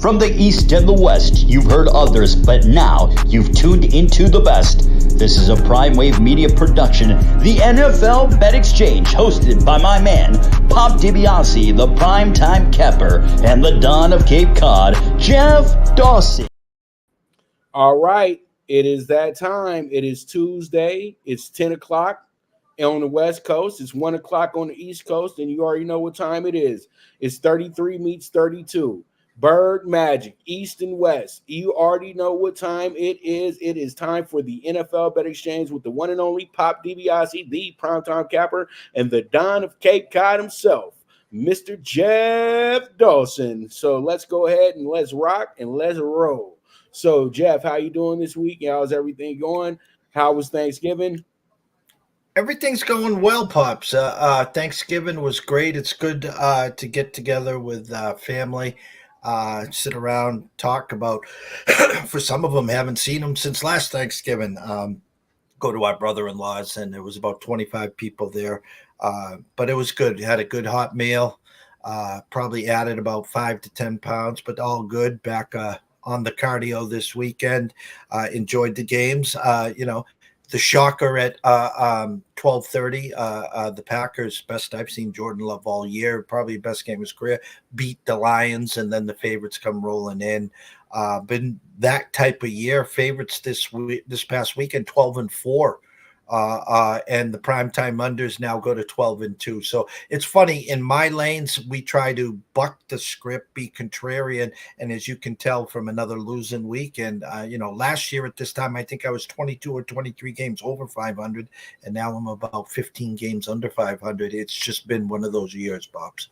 From the East and the West, you've heard others, but now you've tuned into the best. This is a Prime Wave Media production, the NFL Bet Exchange, hosted by my man, Pop DiBiase, the primetime capper, and the Don of Cape Cod, Jeff Dawson. All right, it is that time. It is Tuesday. It's 10 o'clock on the West Coast. It's 1 o'clock on the East Coast, and you already know what time it is. It's 33 meets 32. Bird Magic, East and West. You already know what time it is. It is time for the NFL Bet Exchange with the one and only Pop DiBiase, the primetime capper, and the Don of Cape Cod himself, Mr. Jeff Dawson. So let's go ahead and let's rock and let's roll. So, Jeff, how you doing this week? How's everything going? How was Thanksgiving? Everything's going well, Pops. Thanksgiving was great. It's good to get together with family. Sit around, talk about, for some of them, haven't seen them since last Thanksgiving. Go to our brother-in-law's, and there was about 25 people there. But it was good. Had a good hot meal. Probably added about 5 to 10 pounds, but all good. Back on the cardio this weekend. Enjoyed the games. The shocker at 12:30, the Packers, best I've seen Jordan Love all year, probably best game of his career, beat the Lions, and then the favorites come rolling in. Been that type of year. Favorites this past weekend, 12-4. And the primetime unders now go to 12-2. So it's funny, in my lanes, we try to buck the script, be contrarian. And as you can tell from another losing weekend, last year at this time, I think I was 22 or 23 games over 500. And now I'm about 15 games under 500. It's just been one of those years, Bobs.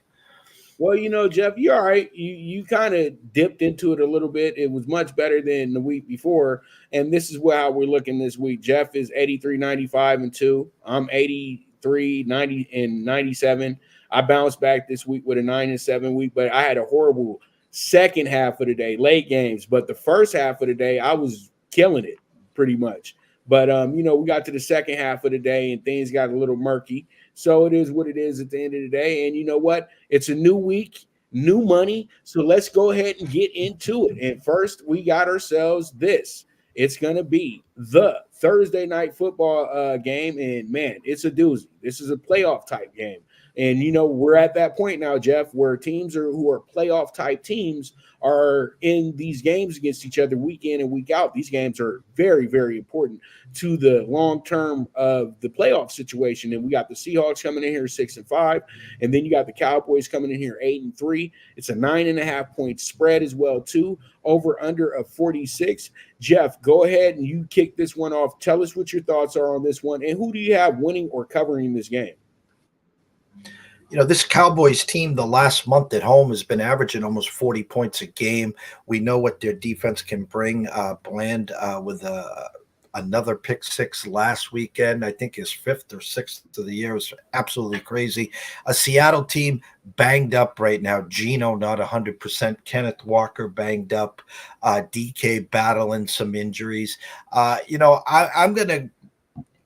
Well, Jeff, you're all right. You kind of dipped into it a little bit. It was much better than the week before. And this is how we're looking this week. Jeff is 83-95-2. I'm 83-90-97. I bounced back this week with a 9-7 week, but I had a horrible second half of the day, late games. But the first half of the day, I was killing it pretty much. But, we got to the second half of the day and things got a little murky. So it is what it is at the end of the day. And you know what? It's a new week, new money. So let's go ahead and get into it. And first, we got ourselves this. It's going to be the Thursday night football game. And, man, it's a doozy. This is a playoff type game. And, we're at that point now, Jeff, where teams who are playoff type teams are in these games against each other week in and week out. These games are very, very important to the long term of the playoff situation. And we got the Seahawks coming in here 6-5, and then you got the Cowboys coming in here 8-3. It's a 9.5 point spread as well, too. Over under of 46. Jeff, go ahead and you kick this one off. Tell us what your thoughts are on this one, and who do you have winning or covering this game? This Cowboys team the last month at home has been averaging almost 40 points a game. We know what their defense can bring. Bland with another pick six last weekend, I think his fifth or sixth of the year, was absolutely crazy. A Seattle team banged up right now. Geno not 100%. Kenneth Walker banged up. DK battling some injuries.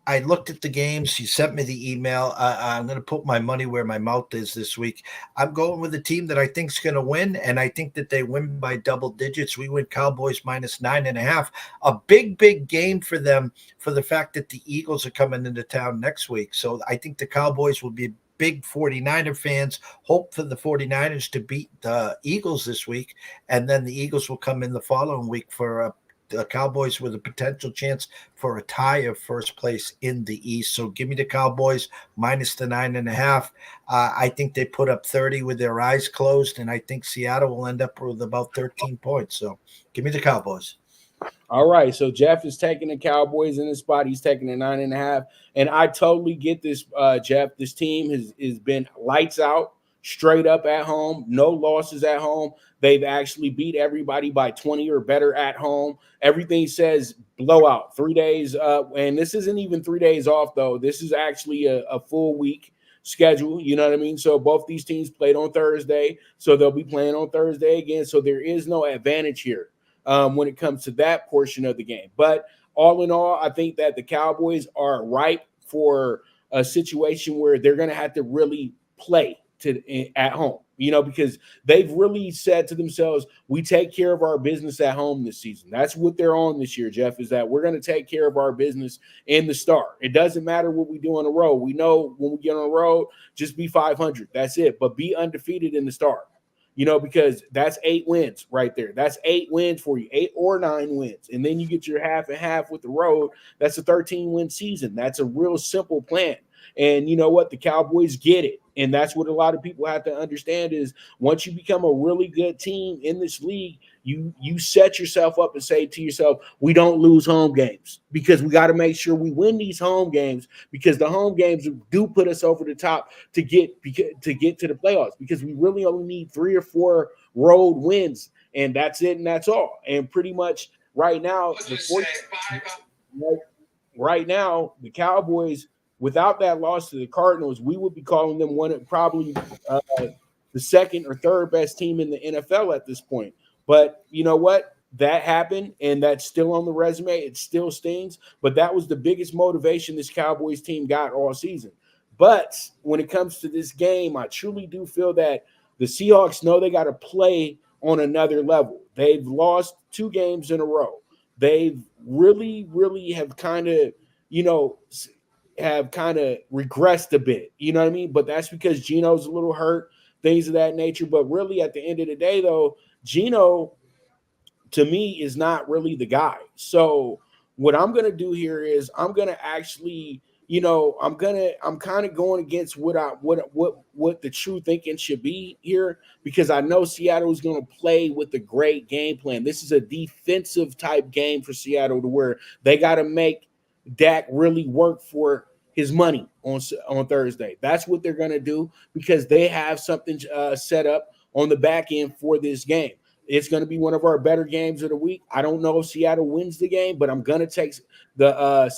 I looked at the games. You sent me the email. I'm going to put my money where my mouth is this week. I'm going with a team that I think is going to win, and I think that they win by double digits. We win Cowboys -9.5. A big game for them for the fact that the Eagles are coming into town next week. So I think the Cowboys will be big 49er fans. Hope for the 49ers to beat the Eagles this week, and then the Eagles will come in the following week for the Cowboys with a potential chance for a tie of first place in the East. So give me the Cowboys minus the 9.5. I think they put up 30 with their eyes closed, and I think Seattle will end up with about 13 points. So give me the Cowboys. All right, so Jeff is taking the Cowboys in this spot. He's taking the 9.5, and I totally get this, Jeff. This team has been lights out, straight up at home, no losses at home. They've actually beat everybody by 20 or better at home. Everything says blowout. 3 days, and this isn't even 3 days off, though. This is actually a full week schedule. You know what I mean? So both these teams played on Thursday, so they'll be playing on Thursday again. So there is no advantage here when it comes to that portion of the game. But all in all, I think that the Cowboys are ripe for a situation where they're going to have to really play at home, because they've really said to themselves, we take care of our business at home this season. That's what they're on this year, Jeff, is that we're going to take care of our business in the Star. It doesn't matter what we do on the road. We know when we get on the road, just be 500. That's it. But be undefeated in the Star, because that's 8 wins right there. That's 8 wins for you, 8 or 9 wins. And then you get your half and half with the road. That's a 13-win season. That's a real simple plan. And you know what? The Cowboys get it. And that's what a lot of people have to understand is once you become a really good team in this league, you set yourself up and say to yourself, we don't lose home games because we got to make sure we win these home games because the home games do put us over the top to get to the playoffs because we really only need 3 or 4 road wins. And that's it. And that's all. And pretty much right now, the Cowboys, without that loss to the Cardinals, we would be calling them probably the second or third best team in the NFL at this point. But you know what? That happened, and that's still on the resume. It still stings, but that was the biggest motivation this Cowboys team got all season. But when it comes to this game, I truly do feel that the Seahawks know they got to play on another level. They've lost 2 games in a row. They've really, really have kind of, regressed a bit, you know what I mean? But that's because Geno's a little hurt, things of that nature. But really at the end of the day, though, Geno, to me, is not really the guy. So what I'm going to do here is I'm going to actually, I'm kind of going against what the true thinking should be here because I know Seattle is going to play with a great game plan. This is a defensive type game for Seattle to where they got to make Dak really work for his money on Thursday. That's what they're going to do because they have something set up on the back end for this game. It's going to be one of our better games of the week. I don't know if Seattle wins the game, but I'm going to take the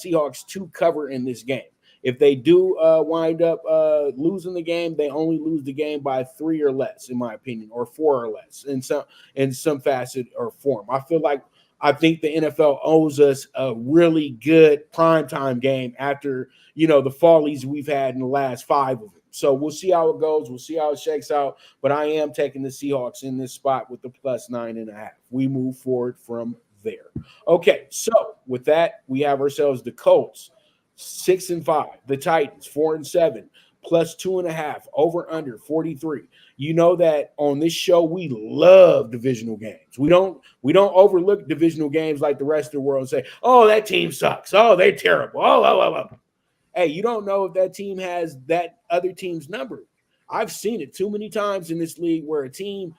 Seahawks to cover in this game. If they do wind up losing the game, they only lose the game by 3 or less, in my opinion, or 4 or less in some facet or form. I think the NFL owes us a really good primetime game after, the follies we've had in the last 5 of them. So we'll see how it goes. We'll see how it shakes out. But I am taking the Seahawks in this spot with the plus 9.5. We move forward from there. Okay, so with that, we have ourselves the Colts, 6-5. The Titans, 4-7. Plus 2.5, over under 43. You know that on this show we love divisional games. We don't overlook divisional games like the rest of the world and say, "Oh, that team sucks. Oh, they're terrible. Oh." Hey, you don't know if that team has that other team's number. I've seen it too many times in this league where a team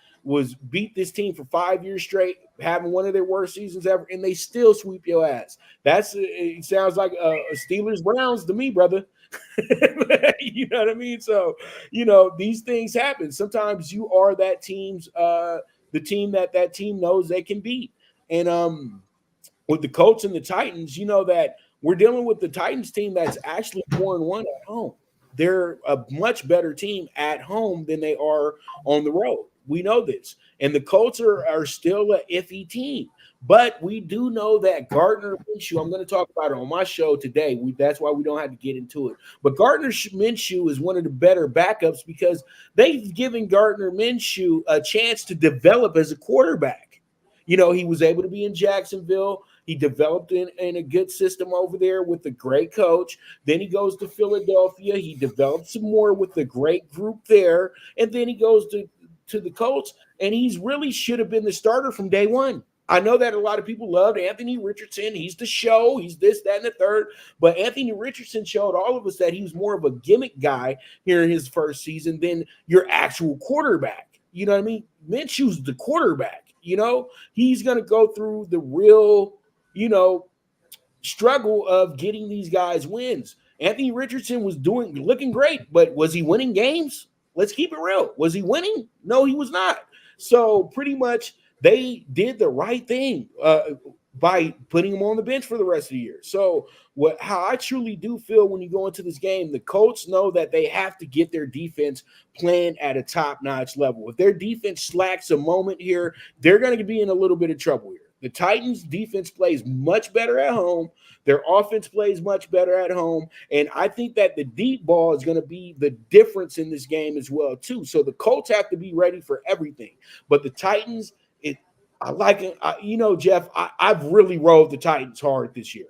beat this team for 5 years straight, having one of their worst seasons ever, and they still sweep your ass. It sounds like a Steelers Browns to me, brother. You know what I mean? So, these things happen. Sometimes you are that team's the team that team knows they can beat. And with the Colts and the Titans, you know that we're dealing with the Titans team that's actually 4-1 at home. They're a much better team at home than they are on the road. We know this. And the Colts are still an iffy team. But we do know that Gardner Minshew, I'm going to talk about it on my show today. That's why we don't have to get into it. But Gardner Minshew is one of the better backups because they've given Gardner Minshew a chance to develop as a quarterback. He was able to be in Jacksonville. He developed in a good system over there with a great coach. Then he goes to Philadelphia. He developed some more with a great group there. And then he goes to the Colts, and he's really should have been the starter from day one. I know that a lot of people loved Anthony Richardson. He's the show. He's this, that, and the third. But Anthony Richardson showed all of us that he was more of a gimmick guy here in his first season than your actual quarterback. You know what I mean? Minshew's the quarterback. He's going to go through the real, struggle of getting these guys wins. Anthony Richardson was looking great, but was he winning games? Let's keep it real. Was he winning? No, he was not. So pretty much they did the right thing by putting him on the bench for the rest of the year. So how I truly do feel when you go into this game, the Colts know that they have to get their defense playing at a top-notch level. If their defense slacks a moment here, they're going to be in a little bit of trouble here. The Titans defense plays much better at home. Their offense plays much better at home. And I think that the deep ball is going to be the difference in this game as well, too. So the Colts have to be ready for everything. But the Titans, I like it. Jeff, I've really rode the Titans hard this year.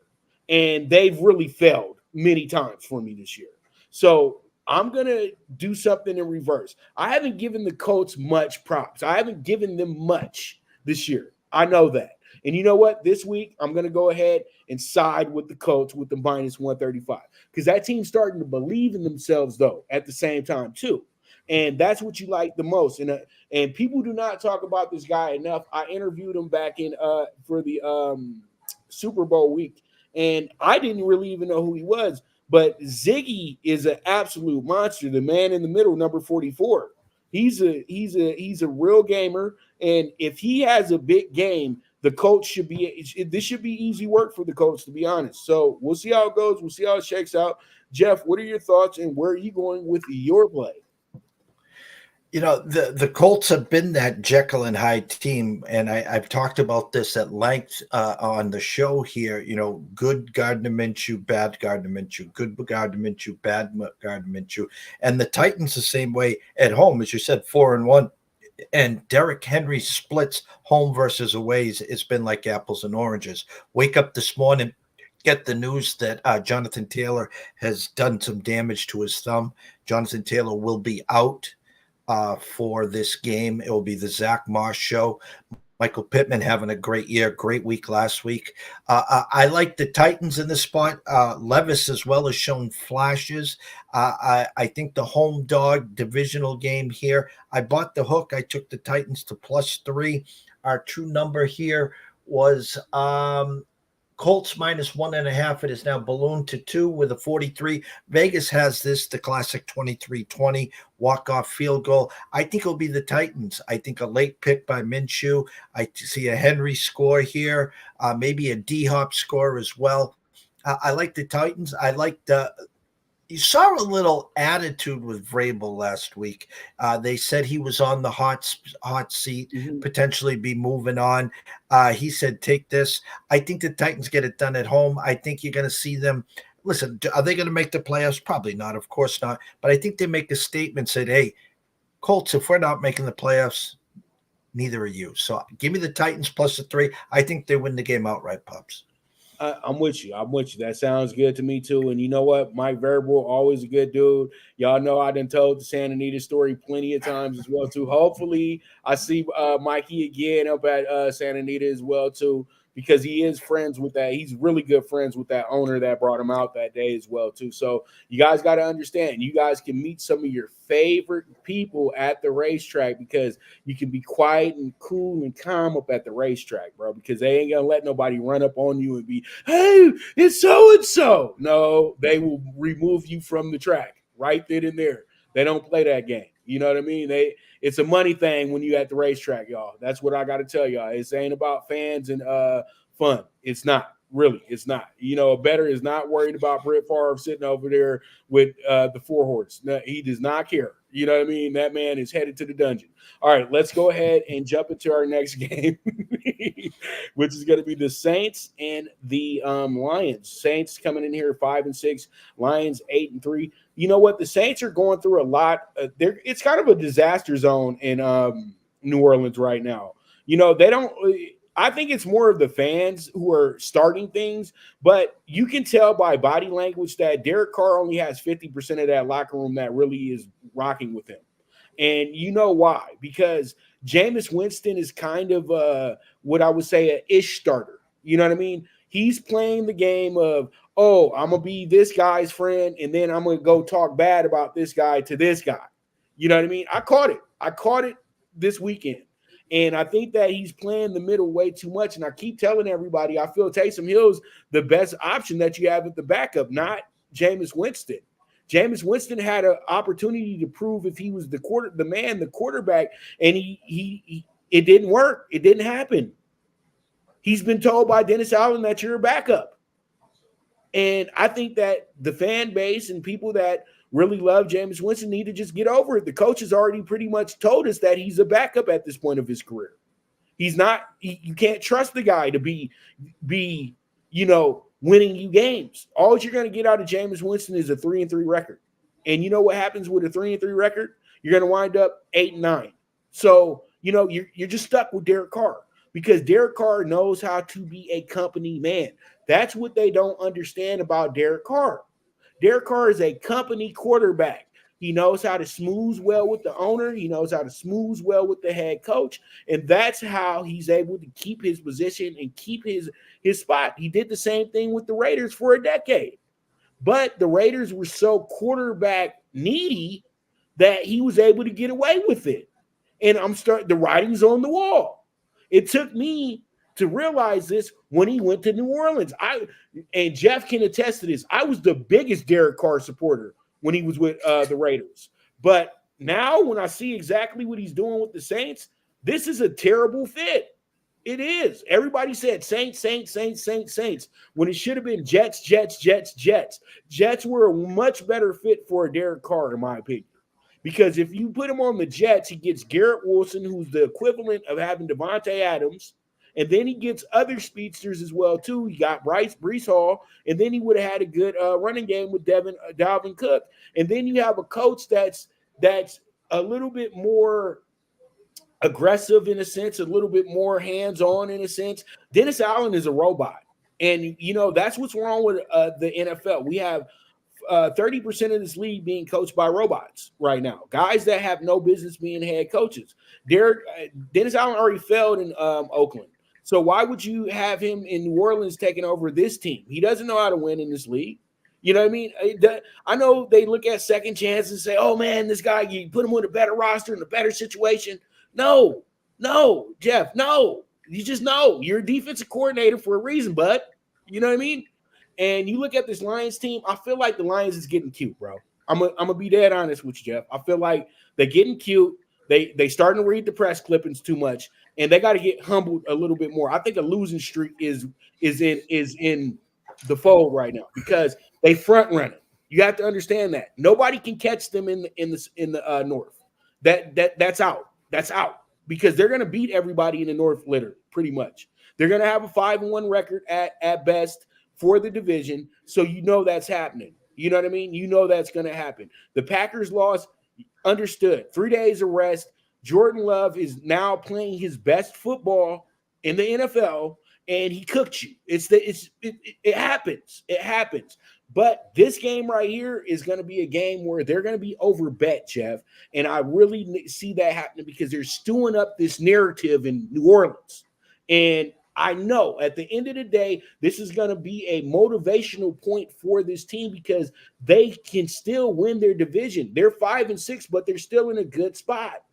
And they've really failed many times for me this year. So I'm going to do something in reverse. I haven't given the Colts much props. I haven't given them much this year. I know that. And you know what? This week, I'm going to go ahead and side with the Colts with the minus 135 because that team's starting to believe in themselves, though, at the same time, too. And that's what you like the most. And people do not talk about this guy enough. I interviewed him back in for the Super Bowl week, and I didn't really even know who he was. But Ziggy is an absolute monster. The man in the middle, number 44. He's a real gamer, and if he has a big game, the Colts should be. This should be easy work for the Colts, to be honest. So we'll see how it goes. We'll see how it shakes out. Jeff, what are your thoughts, and where are you going with your play? The Colts have been that Jekyll and Hyde team, and I've talked about this at length on the show here. Good Gardner Minshew, bad Gardner Minshew, good Gardner Minshew, bad Gardner Minshew, and the Titans the same way at home, as you said, 4-1. And Derrick Henry splits home versus away. It's been like apples and oranges. Wake up this morning, get the news that Jonathan Taylor has done some damage to his thumb. Jonathan Taylor will be out for this game. It will be the Zach Moss show. Michael Pittman having a great year, great week last week. I like the Titans in this spot. Levis as well has shown flashes. I think the home dog divisional game here, I bought the hook. I took the Titans to +3. Our true number here was Colts -1.5. It is now ballooned to 2 with a 43. Vegas has this, the classic 23-20 walk-off field goal. I think it'll be the Titans. I think a late pick by Minshew. I see a Henry score here, maybe a D-Hop score as well. I like the Titans. I like you saw a little attitude with Vrabel last week. They said he was on the hot seat, potentially be moving on. He said, take this. I think the Titans get it done at home. I think you're going to see them. Listen, are they going to make the playoffs? Probably not. Of course not. But I think they make a statement, said, hey, Colts, if we're not making the playoffs, neither are you. So give me the Titans +3. I think they win the game outright, Pups. I'm with you. That sounds good to me, too. And you know what? Mike Vrabel, always a good dude. Y'all know I done told the Santa Anita story plenty of times as well, too. Hopefully, I see Mikey again up at Santa Anita as well, too, because he is friends with that. He's really good friends with that owner that brought him out that day as well, too. So you guys got to understand, you guys can meet some of your favorite people at the racetrack because you can be quiet and cool and calm up at the racetrack, bro, because they ain't going to let nobody run up on you and be, hey, it's so-and-so. No, they will remove you from the track right then and there. They don't play that game. You know what I mean? It's a money thing when you at the racetrack, y'all. That's what I got to tell y'all. It ain't about fans and fun. It's not. Really, it's not. A bettor is not worried about Brett Favre sitting over there with the 4 horse. No, he does not care. You know what I mean? That man is headed to the dungeon. All right, let's go ahead and jump into our next game, which is going to be the Saints and the Lions. Saints coming in here 5-6, Lions 8-3. You know what? The Saints are going through a lot. It's kind of a disaster zone in New Orleans right now. They don't. I think it's more of the fans who are starting things, but you can tell by body language that Derek Carr only has 50% of that locker room that really is rocking with him. And you know why? Because Jameis Winston is kind of what I would say an ish starter. You know what I mean? He's playing the game of, oh, I'm going to be this guy's friend, and then I'm going to go talk bad about this guy to this guy. You know what I mean? I caught it this weekend. And I think that he's playing the middle way too much. And I keep telling everybody, I feel Taysom Hill's the best option that you have at the backup, not Jameis Winston. Jameis Winston had an opportunity to prove if he was the quarterback, and it didn't work. It didn't happen. He's been told by Dennis Allen that you're a backup. And I think that the fan base and people that really love Jameis Winston need to just get over it. The coach has already pretty much told us that he's a backup at this point of his career. He's not. You can't trust the guy to be winning you games. All you're going to get out of Jameis Winston is a 3-3 record. And you know what happens with a 3-3 record? You're going to wind up 8-9. So, you're just stuck with Derek Carr because Derek Carr knows how to be a company man. That's what they don't understand about Derek Carr. Derek Carr is a company quarterback. He knows how to smooth well with the owner. He knows how to smooth well with the head coach. And that's how he's able to keep his position and keep his spot. He did the same thing with the Raiders for a decade. But the Raiders were so quarterback needy that he was able to get away with it. And the writing's on the wall. It took me to realize this when he went to New Orleans. And Jeff can attest to this. I was the biggest Derek Carr supporter when he was with the Raiders. But now when I see exactly what he's doing with the Saints, this is a terrible fit. It is. Everybody said Saints, when it should have been Jets. Jets were a much better fit for a Derek Carr, in my opinion. Because if you put him on the Jets, he gets Garrett Wilson, who's the equivalent of having Devontae Adams. And then he gets other speedsters as well, too. He got Breece Hall, and then he would have had a good running game with Dalvin Cook. And then you have a coach that's a little bit more aggressive in a sense, a little bit more hands-on in a sense. Dennis Allen is a robot. And, that's what's wrong with the NFL. We have 30% of this league being coached by robots right now. Guys that have no business being head coaches. Dennis Allen already failed in Oakland. So why would you have him in New Orleans taking over this team? He doesn't know how to win in this league. You know what I mean? I know they look at second chances and say, oh, man, this guy, you put him with a better roster in a better situation. No, Jeff, no. You just know. You're a defensive coordinator for a reason, bud. You know what I mean? And you look at this Lions team, I feel like the Lions is getting cute, bro. I'm gonna be dead honest with you, Jeff. I feel like they're getting cute. They starting to read the press clippings too much, and they got to get humbled a little bit more. I think a losing streak is in the fold right now because they front running. You have to understand that nobody can catch them in the North. That's out. That's out because they're gonna beat everybody in the North, literally, pretty much. They're gonna have a 5-1 record at best for the division, so that's happening. You know what I mean? That's going to happen. The Packers lost, understood. 3 days of rest. Jordan Love is now playing his best football in the NFL, and he cooked you. It happens. It happens. But this game right here is going to be a game where they're going to be overbet, Jeff, and I really see that happening because they're stewing up this narrative in New Orleans. And I know at the end of the day, this is going to be a motivational point for this team because they can still win their division. They're 5-6, but they're still in a good spot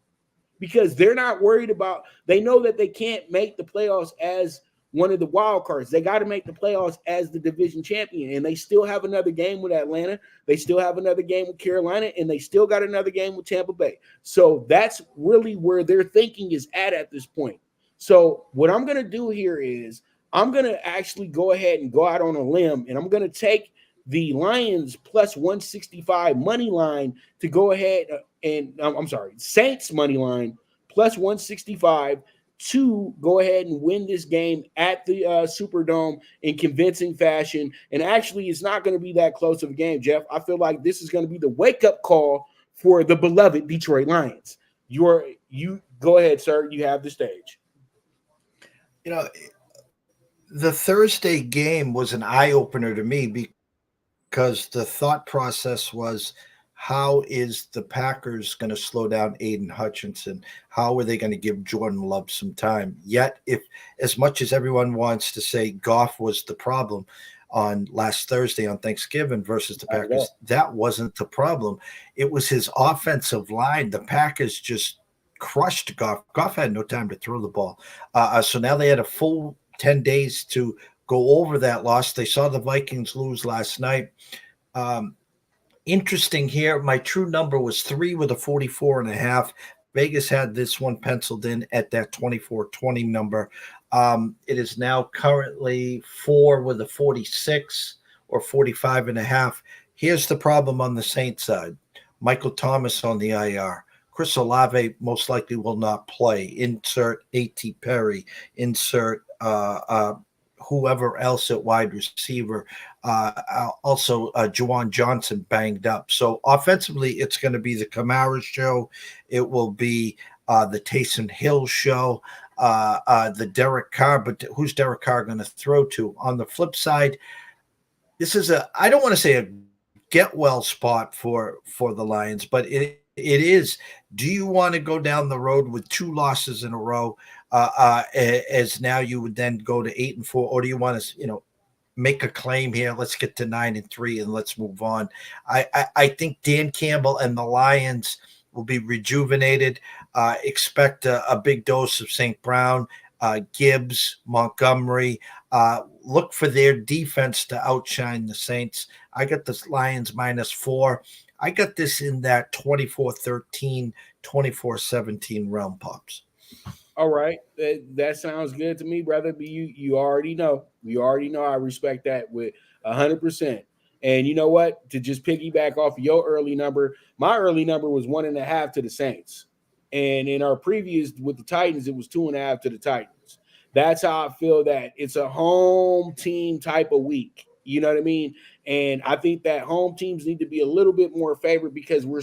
because they're not worried about, they know that they can't make the playoffs as one of the wild cards. They got to make the playoffs as the division champion, and they still have another game with Atlanta. They still have another game with Carolina, and they still got another game with Tampa Bay. So that's really where their thinking is at this point. So what I'm going to do here is I'm going to actually go ahead and go out on a limb, and I'm going to take the Lions plus 165 money line to go ahead and Saints money line plus 165 to go ahead and win this game at the Superdome in convincing fashion. And actually, it's not going to be that close of a game, Jeff. I feel like this is going to be the wake-up call for the beloved Detroit Lions. You go ahead, sir. You have the stage. The Thursday game was an eye-opener to me because the thought process was, how is the Packers going to slow down Aiden Hutchinson? How are they going to give Jordan Love some time? Yet, if as much as everyone wants to say Goff was the problem on last Thursday on Thanksgiving versus the Packers, that wasn't the problem. It was his offensive line. The Packers just crushed Goff. Goff had no time to throw the ball. So now they had a full 10 days to go over that loss. They saw the Vikings lose last night. Interesting here. My true number was 3 with a 44.5. Vegas had this one penciled in at that 24-20 number. It is now currently 4 with a 46 or 45.5. Here's the problem on the Saints side. Michael Thomas on the IR. Chris Olave most likely will not play. Insert A.T. Perry. Insert whoever else at wide receiver. Also, Juwan Johnson banged up. So offensively, it's going to be the Kamara show. It will be the Taysom Hill show. The Derek Carr, but who's Derek Carr going to throw to? On the flip side, this is I don't want to say a get well spot for the Lions, but it is. Do you want to go down the road with 2 losses in a row, as now you would then go to 8-4, or do you want to, make a claim here? Let's get to 9-3 and let's move on. I think Dan Campbell and the Lions will be rejuvenated. Expect a big dose of St. Brown, Gibbs, Montgomery. Look for their defense to outshine the Saints. I got the Lions -4. I got this in that 24-13, 24-17 realm, Pops. All right. That sounds good to me, brother. But you already know. You already know I respect that with 100%. And you know what? To just piggyback off of your early number, my early number was 1.5 to the Saints. And in our previous with the Titans, it was 2.5 to the Titans. That's how I feel that it's a home team type of week. You know what I mean? And I think that home teams need to be a little bit more favored because we're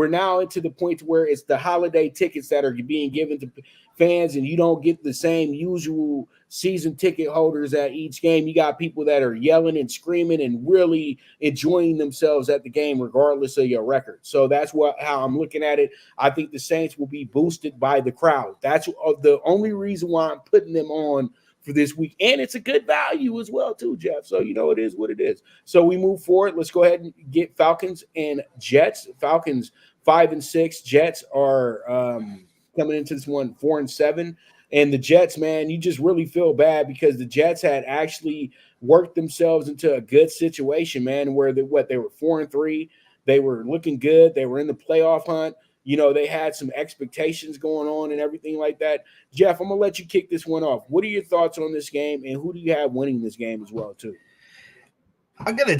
now into the point where it's the holiday tickets that are being given to fans, and you don't get the same usual season ticket holders at each game. You got people that are yelling and screaming and really enjoying themselves at the game, regardless of your record. So that's how I'm looking at it. I think the Saints will be boosted by the crowd. That's the only reason why I'm putting them on for this week. And it's a good value as well, too, Jeff. So, it is what it is. So we move forward. Let's go ahead and get Falcons and Jets. Falcons 5-6. Jets are coming into this one 4-7. And the Jets, man, you just really feel bad because the Jets had actually worked themselves into a good situation, man, where they were 4-3. They were looking good. They were in the playoff hunt. They had some expectations going on and everything like that. Jeff, I'm going to let you kick this one off. What are your thoughts on this game, and who do you have winning this game as well, too? I'm gonna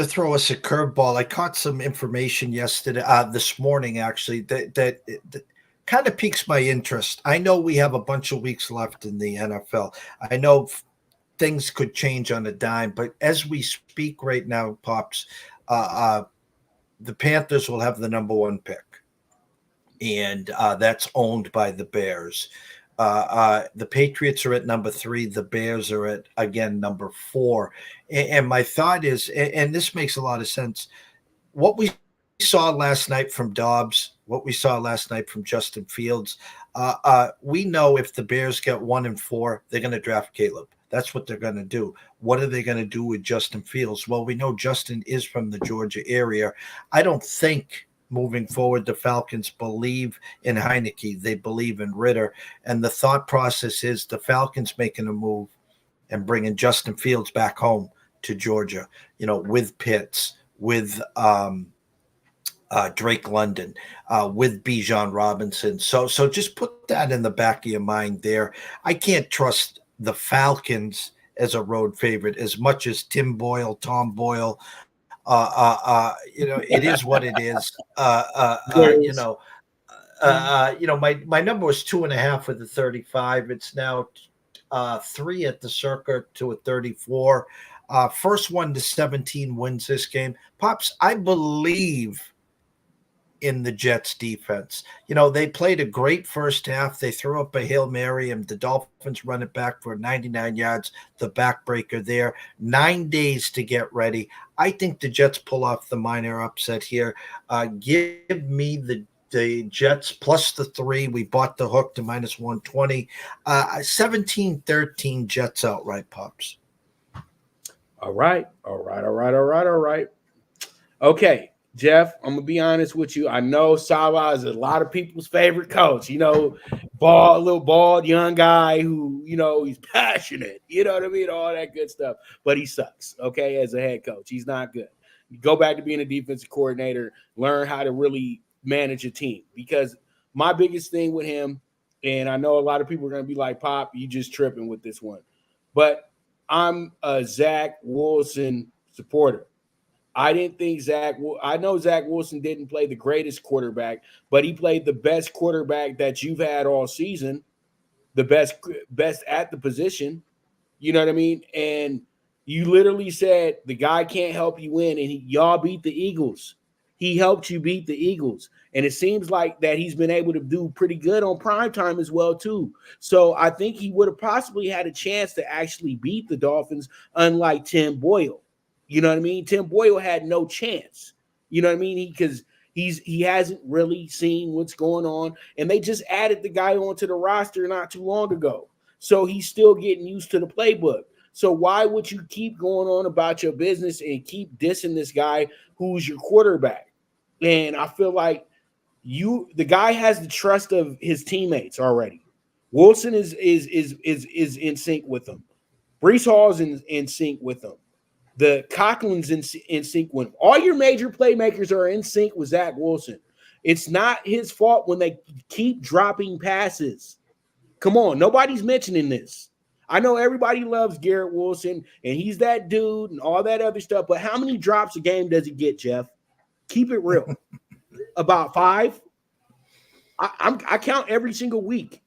throw us a curveball. I caught some information this morning, actually, that kind of piques my interest. I know we have a bunch of weeks left in the NFL. I know things could change on a dime, but as we speak right now, Pops, the Panthers will have the number 1 pick. And that's owned by the Bears. The Patriots are at number 3. The Bears are at, again, number 4. And my thought is, and this makes a lot of sense, what we saw last night from Dobbs, what we saw last night from Justin Fields, we know if the Bears get 1-4, they're going to draft Caleb. That's what they're going to do. What are they going to do with Justin Fields? Well, we know Justin is from the Georgia area. I don't think moving forward, the Falcons believe in Heineke. They believe in Ritter. And the thought process is the Falcons making a move and bringing Justin Fields back home to Georgia, with Pitts, with Drake London, with Bijan Robinson. So just put that in the back of your mind there. I can't trust the Falcons as a road favorite as much as Tom Boyle, it is what it is. My number was 2.5 with the 35. It's now 3 at the circa to a 34. First 1 to 17 wins this game. Pops, I believe in the Jets defense. They played a great first half. They threw up a Hail Mary and the Dolphins run it back for 99 yards, the backbreaker there. 9 days to get ready. I think the Jets pull off the minor upset here. Give me the Jets plus the 3. We bought the hook to -120. 17-13 Jets outright, Pops. All right. Okay. Jeff, I'm going to be honest with you. I know Salah is a lot of people's favorite coach. Little bald young guy who, he's passionate. You know what I mean? All that good stuff. But he sucks, okay, as a head coach. He's not good. Go back to being a defensive coordinator. Learn how to really manage a team. Because my biggest thing with him, and I know a lot of people are going to be like, Pop, you just tripping with this one. But I'm a Zach Wilson supporter. I didn't think I know Zach Wilson didn't play the greatest quarterback, but he played the best quarterback that you've had all season, the best at the position. You know what I mean? And you literally said the guy can't help you win, and y'all beat the Eagles. He helped you beat the Eagles. And it seems like that he's been able to do pretty good on primetime as well, too. So I think he would have possibly had a chance to actually beat the Dolphins, unlike Tim Boyle. You know what I mean? Tim Boyle had no chance. You know what I mean? Because he hasn't really seen what's going on. And they just added the guy onto the roster not too long ago. So he's still getting used to the playbook. So why would you keep going on about your business and keep dissing this guy who's your quarterback? And I feel like the guy has the trust of his teammates already. Wilson is in sync with him. Breece Hall's in sync with him. The Coughlin's in sync with him. All your major playmakers are in sync with Zach Wilson. It's not his fault when they keep dropping passes. Come on, nobody's mentioning this. I know everybody loves Garrett Wilson, and he's that dude and all that other stuff, but how many drops a game does he get, Jeff? Keep it real. About 5? I count every single week,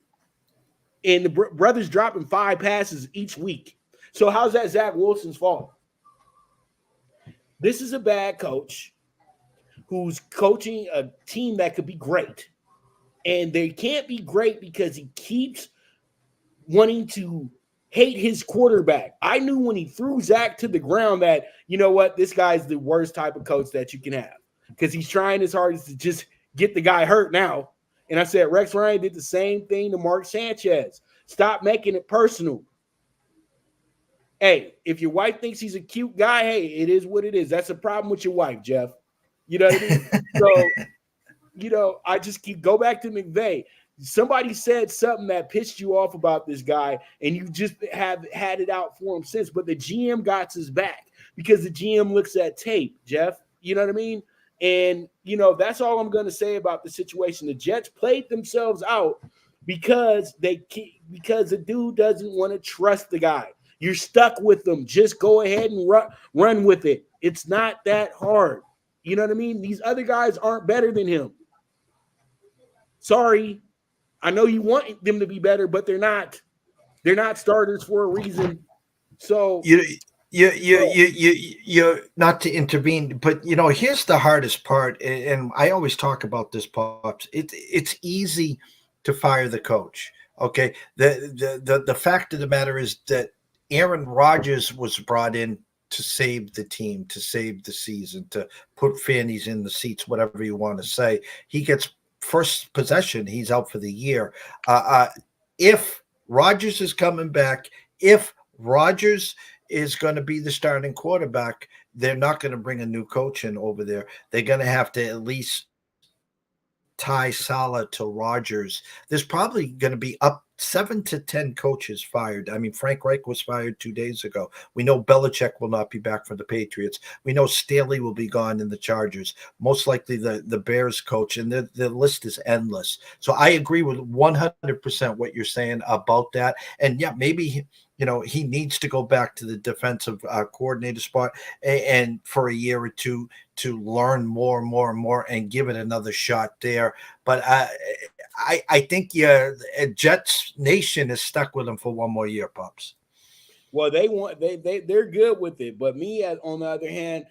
and the brothers dropping 5 passes each week. So how's that Zach Wilson's fault? This is a bad coach who's coaching a team that could be great. And they can't be great because he keeps wanting to hate his quarterback. I knew when he threw Zach to the ground that, you know what, this guy's the worst type of coach that you can have because he's trying his hardest to just get the guy hurt now. And I said, Rex Ryan did the same thing to Mark Sanchez. Stop making it personal. Hey, if your wife thinks he's a cute guy, hey, it is what it is. That's a problem with your wife, Jeff. You know what I mean? So, I just go back to McVay. Somebody said something that pissed you off about this guy, and you just have had it out for him since. But the GM got his back because the GM looks at tape, Jeff. You know what I mean? And, that's all I'm going to say about the situation. The Jets played themselves out because the dude doesn't want to trust the guy. You're stuck with them. Just go ahead and run with it. It's not that hard. You know what I mean? These other guys aren't better than him. Sorry. I know you want them to be better, but they're not. They're not starters for a reason. So you're not to intervene, but here's the hardest part, and I always talk about this, Pops. It's easy to fire the coach. Okay. The fact of the matter is that Aaron Rodgers was brought in to save the team, to save the season, to put fannies in the seats, whatever you want to say. He gets first possession, he's out for the year. If Rodgers is coming back, if Rodgers is going to be the starting quarterback, they're not going to bring a new coach in over there. They're going to have to at least tie Saleh to Rodgers. There's probably going to be up 7 to 10 coaches fired. I mean, Frank Reich was fired 2 days ago. We know Belichick will not be back for the Patriots. We know Staley will be gone in the Chargers. Most likely the Bears coach, and the list is endless. So I agree with 100% what you're saying about that. And yeah, maybe he needs to go back to the defensive coordinator spot and for a year or two to learn more and more and more and give it another shot there. But I think Jets Nation is stuck with him for one more year, Pops. Well, they're good with it, but me on the other hand,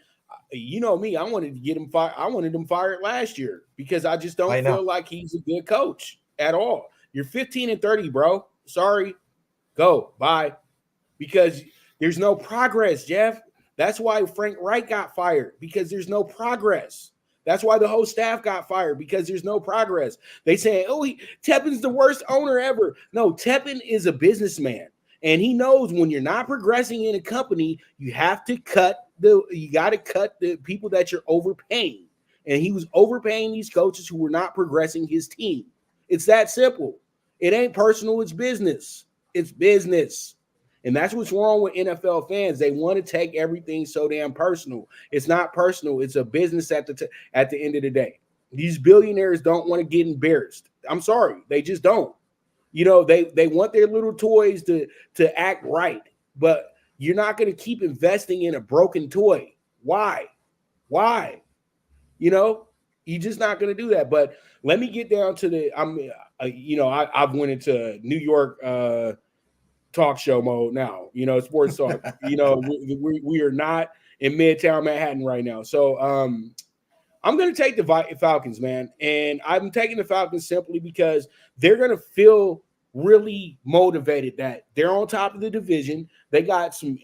me, I wanted to get him fired. I wanted him fired last year because I just don't feel like he's a good coach at all. You're 15-30, bro. Sorry, go bye, because there's no progress, Jeff. That's why Frank Reich got fired, because there's no progress. That's why the whole staff got fired, because there's no progress. They say, Tepin's the worst owner ever. No, Tepin is a businessman, and he knows when you're not progressing in a company, you got to cut the people that you're overpaying. And he was overpaying these coaches who were not progressing his team. It's that simple. It ain't personal. It's business. It's business. And that's what's wrong with NFL fans. They want to take everything so damn personal. It's not personal. It's a business at the end of the day. These billionaires don't want to get embarrassed. I'm sorry. They just don't. They want their little toys to act right. But you're not going to keep investing in a broken toy. Why? Why? You know, you're just not going to do that. But let me get down to the. I've went into New York talk show mode now. You know, sports talk. You know, we are not in Midtown Manhattan right now. So I'm going to take the Falcons, man, and I'm taking the Falcons simply because they're going to feel really motivated that they're on top of the division. They got some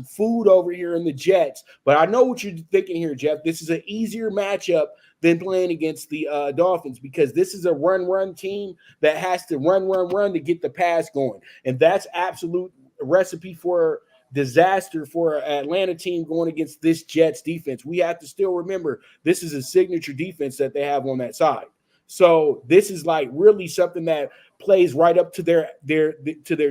food over here in the Jets, but I know what you're thinking here, Jeff. This is an easier matchup than playing against the Dolphins because this is a run team that has to run to get the pass going, and that's absolute recipe for disaster for an Atlanta team going against this Jets defense. We have to still remember this is a signature defense that they have on that side. So this is like really something that plays right up to their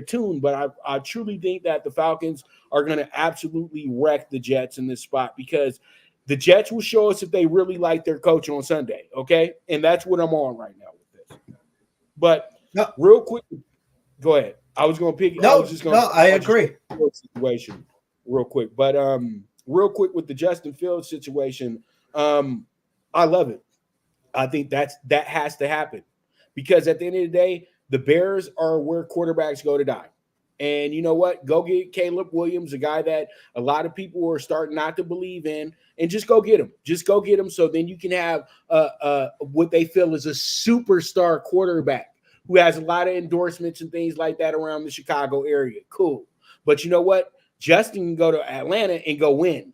tune. But I truly think that the Falcons are going to absolutely wreck the Jets in this spot because the Jets will show us if they really like their coach on Sunday. Okay, and that's what I'm on right now with this. But real quick, go ahead. I was going to pick. I agree. Situation real quick, but real quick with the Justin Fields situation, I love it. I think that has to happen because at the end of the day, the Bears are where quarterbacks go to die. And you know what? Go get Caleb Williams, a guy that a lot of people are starting not to believe in, and just go get him. Just go get him so then you can have what they feel is a superstar quarterback who has a lot of endorsements and things like that around the Chicago area. Cool. But you know what? Justin can go to Atlanta and go win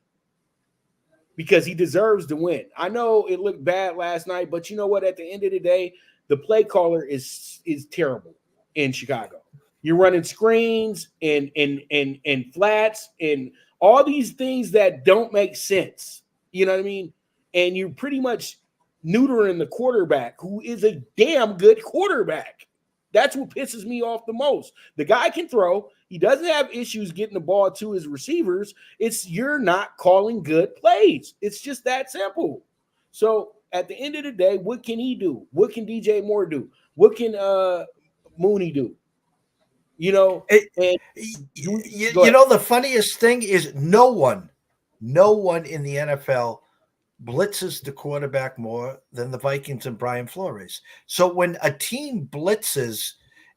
because he deserves to win. I know it looked bad last night, but you know what? At the end of the day, the play caller is terrible in Chicago. You're running screens and flats and all these things that don't make sense. You know what I mean? And you're pretty much neutering the quarterback, who is a damn good quarterback. That's what pisses me off the most. The guy can throw. He doesn't have issues getting the ball to his receivers. It's you're not calling good plays. It's just that simple. So at the end of the day, what can he do? What can DJ Moore do? What can Mooney do? You know, the funniest thing is no one in the NFL blitzes the quarterback more than the Vikings and Brian Flores. So when a team blitzes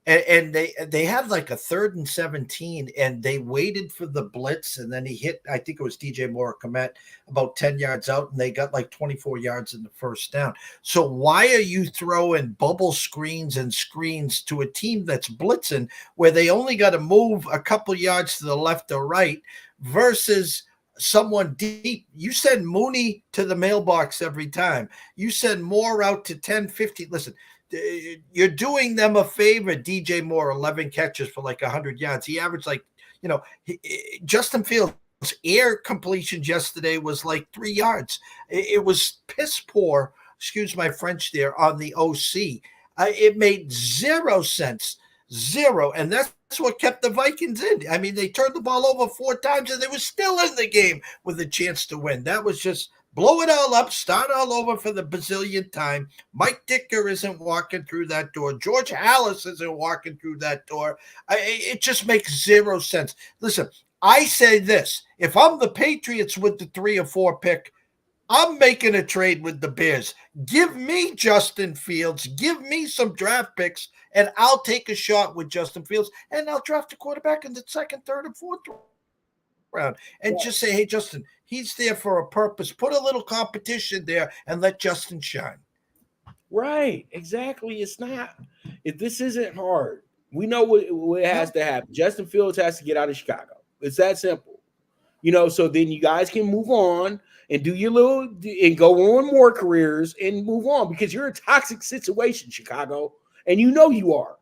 and they have like a 3rd and 17 and they waited for the blitz and then he hit, I think it was DJ Moore Komet about 10 yards out and they got like 24 yards in the first down. So why are you throwing bubble screens and screens to a team that's blitzing where they only got to move a couple yards to the left or right versus someone deep? You send Mooney to the mailbox every time. You send Moore out to 10, 15. Listen, you're doing them a favor. DJ Moore, 11 catches for like 100 yards. He averaged like, Justin Fields' air completions yesterday was like 3 yards. It was piss poor, excuse my French there, on the OC. It made 0 sense. Zero. And that's what kept the Vikings in. I mean, they turned the ball over 4 times and they were still in the game with a chance to win. That was just blow it all up, start all over for the bazillionth time. Mike Dicker isn't walking through that door. George Halas isn't walking through that door. It just makes 0 sense. Listen, I say this. If I'm the Patriots with the 3 or 4 pick, I'm making a trade with the Bears. Give me Justin Fields. Give me some draft picks, and I'll take a shot with Justin Fields, and I'll draft a quarterback in the 2nd, 3rd, and 4th round. And just say, hey, Justin, he's there for a purpose. Put a little competition there and let Justin shine. Right. Exactly. It's not. This isn't hard. We know what has to happen. Justin Fields has to get out of Chicago. It's that simple. So then you guys can move on and do your little and go on more careers and move on because you're in a toxic situation, Chicago. And you are.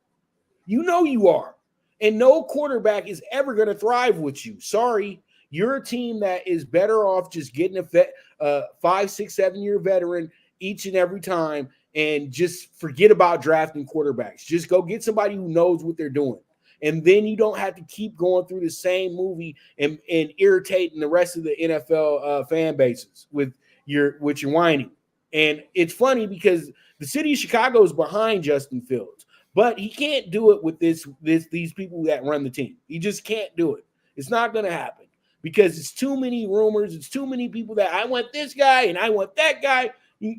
And no quarterback is ever going to thrive with you. Sorry. You're a team that is better off just getting a 5, 6, 7-year veteran each and every time and just forget about drafting quarterbacks. Just go get somebody who knows what they're doing. And then you don't have to keep going through the same movie and irritating the rest of the NFL fan bases with your whining. And it's funny because the city of Chicago is behind Justin Fields, but he can't do it with these people that run the team. He just can't do it. It's not going to happen. because it's too many rumors. It's too many people that I want this guy and I want that guy.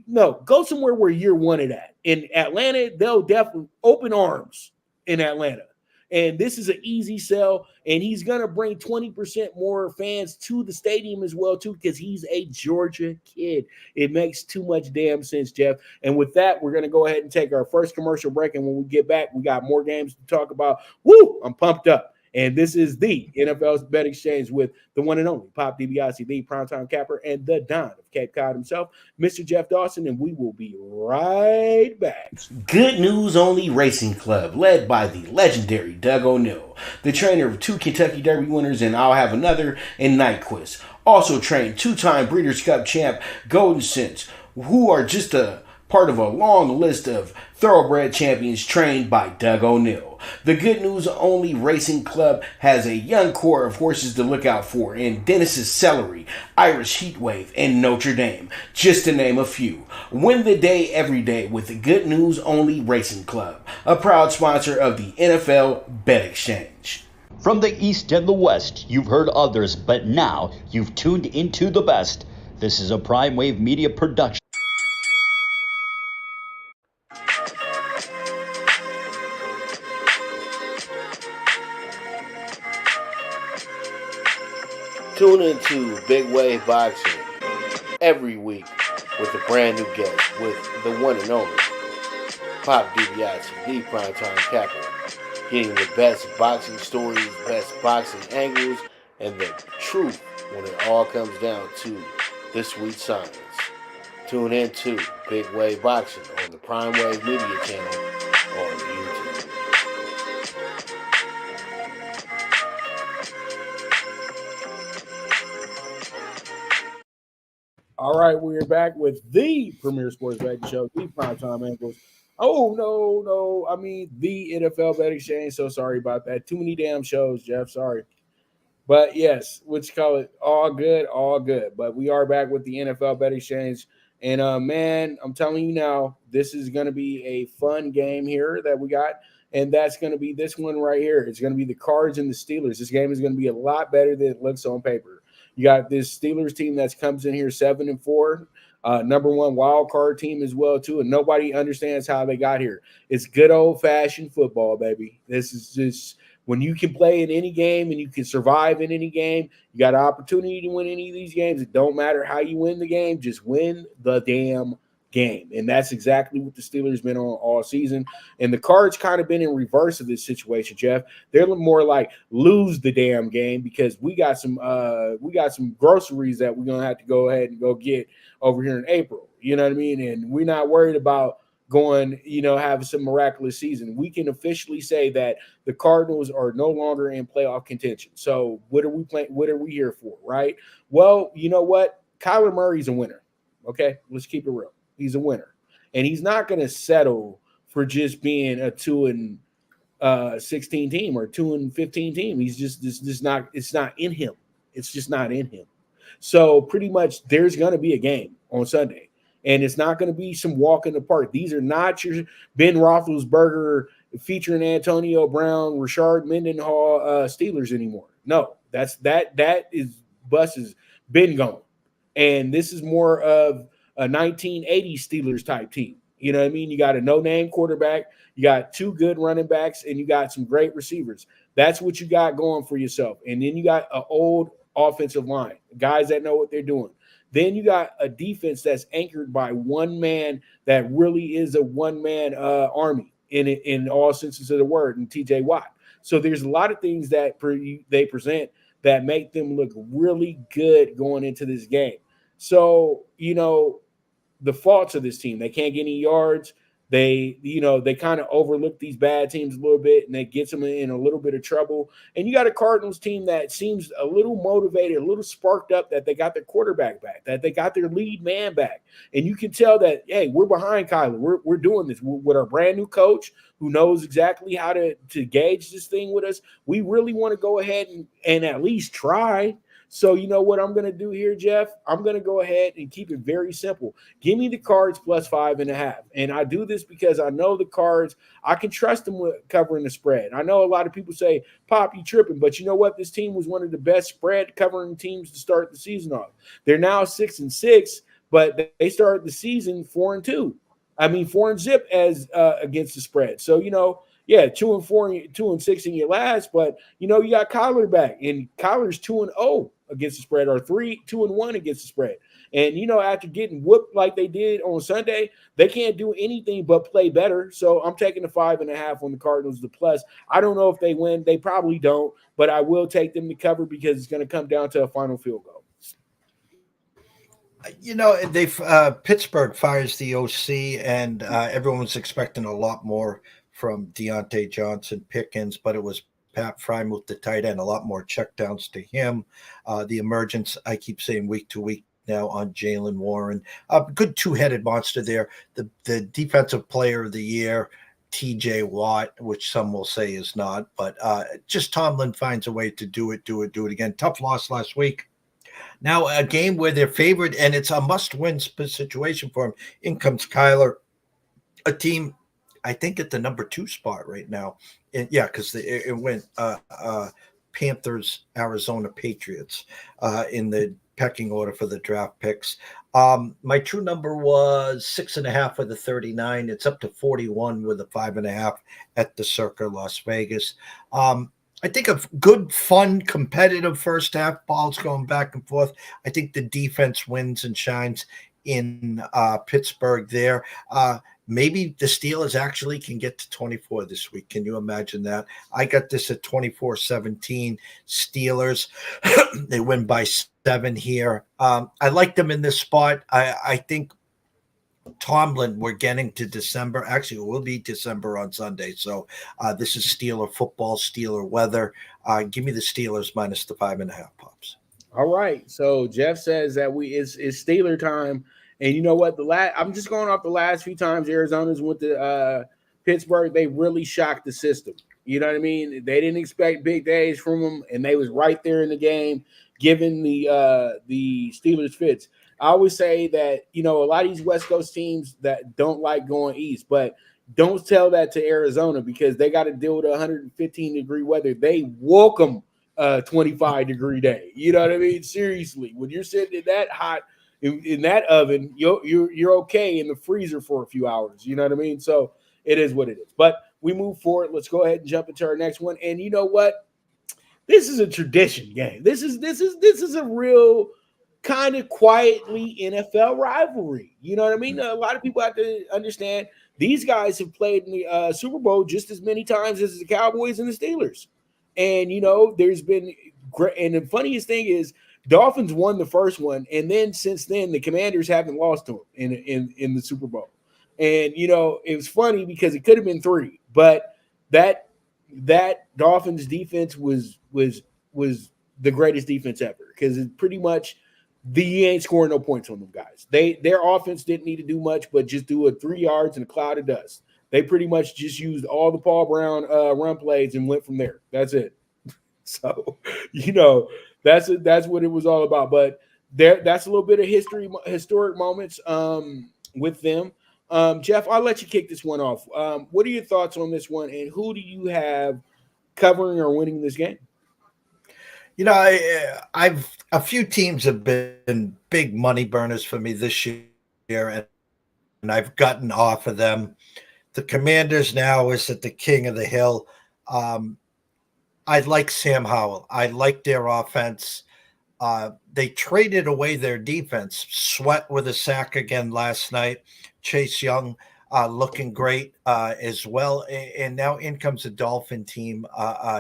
No, go somewhere where you're wanted at. In Atlanta, they'll definitely open arms in Atlanta. And this is an easy sell, and he's going to bring 20% more fans to the stadium as well, too, because he's a Georgia kid. It makes too much damn sense, Jeff. And with that, we're going to go ahead and take our first commercial break, and when we get back, we got more games to talk about. Woo! I'm pumped up. And this is the NFL's Bet Exchange with the one and only Pop DiBiase, the primetime capper, and the Don of Cape Cod himself, Mr. Jeff Dawson, and we will be right back. Good News Only Racing Club, led by the legendary Doug O'Neill, the trainer of 2 Kentucky Derby winners and I'll Have Another and Nyquist. Also trained 2-time Breeders' Cup champ Golden Sense, who are just a part of a long list of thoroughbred champions trained by Doug O'Neill. The Good News Only Racing Club has a young core of horses to look out for in Dennis's Celery, Irish Heatwave, and Notre Dame, just to name a few. Win the day every day with the Good News Only Racing Club, a proud sponsor of the NFL Bet Exchange. From the East and the West, you've heard others, but now you've tuned into the best. This is a Prime Wave Media production. Tune into Big Wave Boxing every week with a brand new guest with the one and only Pop DiBiase, the primetime capper, getting the best boxing stories, best boxing angles, and the truth when it all comes down to the sweet science. Tune into Big Wave Boxing on the Prime Wave Media channel on YouTube. All right, we're back with the premier sports betting show, the primetime angles. Oh, no. I mean, the NFL Bet Exchange. So sorry about that. Too many damn shows, Jeff. Sorry. But yes, what you call it? All good. But we are back with the NFL Bet Exchange. And, man, I'm telling you now, this is going to be a fun game here that we got. And that's going to be this one right here. It's going to be the Cards and the Steelers. This game is going to be a lot better than it looks on paper. You got this Steelers team that comes in here 7-4, number one wild card team as well too, and nobody understands how they got here. It's good old fashioned football, baby. This is just when you can play in any game and you can survive in any game. You got an opportunity to win any of these games. It don't matter how you win the game, just win the damn game. And that's exactly what the Steelers been on all season. And the Cards kind of been in reverse of this situation, Jeff. They're more like lose the damn game because we got some groceries that we're gonna have to go ahead and go get over here in April. You know what I mean? And we're not worried about going, having some miraculous season. We can officially say that the Cardinals are no longer in playoff contention. So what are we playing? What are we here for, right? Well, you know what? Kyler Murray's a winner. Okay, let's keep it real. He's a winner, and he's not going to settle for just being a 2-16 team or 2-15 team. He's just not. It's not in him. It's just not in him. So pretty much, there's going to be a game on Sunday, and it's not going to be some walk in the park. These are not your Ben Roethlisberger featuring Antonio Brown, Rashard Mendenhall Steelers anymore. No, that bus has been gone, and this is more of a 1980s Steelers type team. You know what I mean? You got a no-name quarterback, you got 2 good running backs, and you got some great receivers. That's what you got going for yourself. And then you got an old offensive line, guys that know what they're doing. Then you got a defense that's anchored by one man that really is a one-man army in all senses of the word, and TJ Watt. So there's a lot of things that they present that make them look really good going into this game. So, the faults of this team, they can't get any yards. They kind of overlook these bad teams a little bit, and that gets them in a little bit of trouble. And you got a Cardinals team that seems a little motivated, a little sparked up, that they got their quarterback back, that they got their lead man back. And you can tell that, hey, we're behind Kyler. We're doing this with our brand new coach who knows exactly how to gauge this thing with us. We really want to go ahead and at least try. So you know what I'm going to do here, Jeff? I'm going to go ahead and keep it very simple. Give me the Cards plus 5.5. And I do this because I know the Cards, I can trust them with covering the spread. I know a lot of people say, Pop, you tripping. But you know what? This team was one of the best spread covering teams to start the season off. They're now 6-6, but they started the season 4-2. I mean, 4-0 as against the spread. So, you know, yeah, 2-4, 2-6 in your last, but you know, you got Kyler back, and Kyler's 2-0 against the spread, or 2-1 against the spread. And you know, after getting whooped like they did on Sunday, they can't do anything but play better. So I'm taking the 5.5 on the Cardinals, the plus. I don't know if they win. They probably don't, but I will take them to cover because it's going to come down to a final field goal. You know, Pittsburgh fires the OC, and everyone's expecting a lot more from Deontay Johnson, Pickens, but it was Pat Frymouth, the tight end, a lot more checkdowns to him. The emergence, I keep saying week to week now, on Jaylen Warren. Good two-headed monster there. The defensive player of the year, TJ Watt, which some will say is not, but just Tomlin finds a way to do it again. Tough loss last week. Now a game where they're favored, and it's a must-win situation for them. In comes Kyler, a team, I think, at the number 2 spot right now. And yeah, because it went Panthers, Arizona, Patriots in the pecking order for the draft picks. My true number was 6.5 with the 39. It's up to 41 with a 5.5 at the Circa Las Vegas. I think a good, fun, competitive first half. Balls going back and forth. I think the defense wins and shines in Pittsburgh there. Maybe the Steelers actually can get to 24 this week. Can you imagine that? I got this at 24-17 Steelers. They win by 7 here. I like them in this spot. I think Tomlin, we're getting to December. Actually, it will be December on Sunday. So this is Steeler football, Steeler weather. Give me the Steelers minus the 5.5, Pops. All right. So Jeff says that it's Steeler time. And you know what? I'm just going off the last few times Arizona's went to Pittsburgh. They really shocked the system. You know what I mean? They didn't expect big days from them, and they was right there in the game, giving the Steelers fits. I always say that, you know, a lot of these West Coast teams that don't like going east, but don't tell that to Arizona because they got to deal with 115-degree weather. They welcome a 25-degree day. You know what I mean? Seriously, when you're sitting in that hot in that oven, you're okay in the freezer for a few hours. You know what I mean? So it is what it is. But we move forward. Let's go ahead and jump into our next one. And you know what? This is a tradition game. This is a real kind of quietly NFL rivalry. You know what I mean? A lot of people have to understand these guys have played in the Super Bowl just as many times as the Cowboys and the Steelers. And, you know, there's been great. And the funniest thing is Dolphins won the first one. And then since then, the Commanders haven't lost to them in the Super Bowl. And, you know, it was funny because it could have been 3, but that Dolphins defense was the greatest defense ever because it's pretty much you ain't scoring no points on them guys. Their offense didn't need to do much, but just do a 3 yards and a cloud of dust. They pretty much just used all the Paul Brown run plays and went from there. That's it. So, you know, that's what it was all about. But that's a little bit of historic moments with them. Jeff, I'll let you kick this one off. What are your thoughts on this one, and who do you have covering or winning this game? You know, a few teams have been big money burners for me this year, and I've gotten off of them. The Commanders now is at the king of the hill. I like Sam Howell. I like their offense. They traded away their defense. Sweat with a sack again last night. Chase Young looking great as well. And now in comes the Dolphin team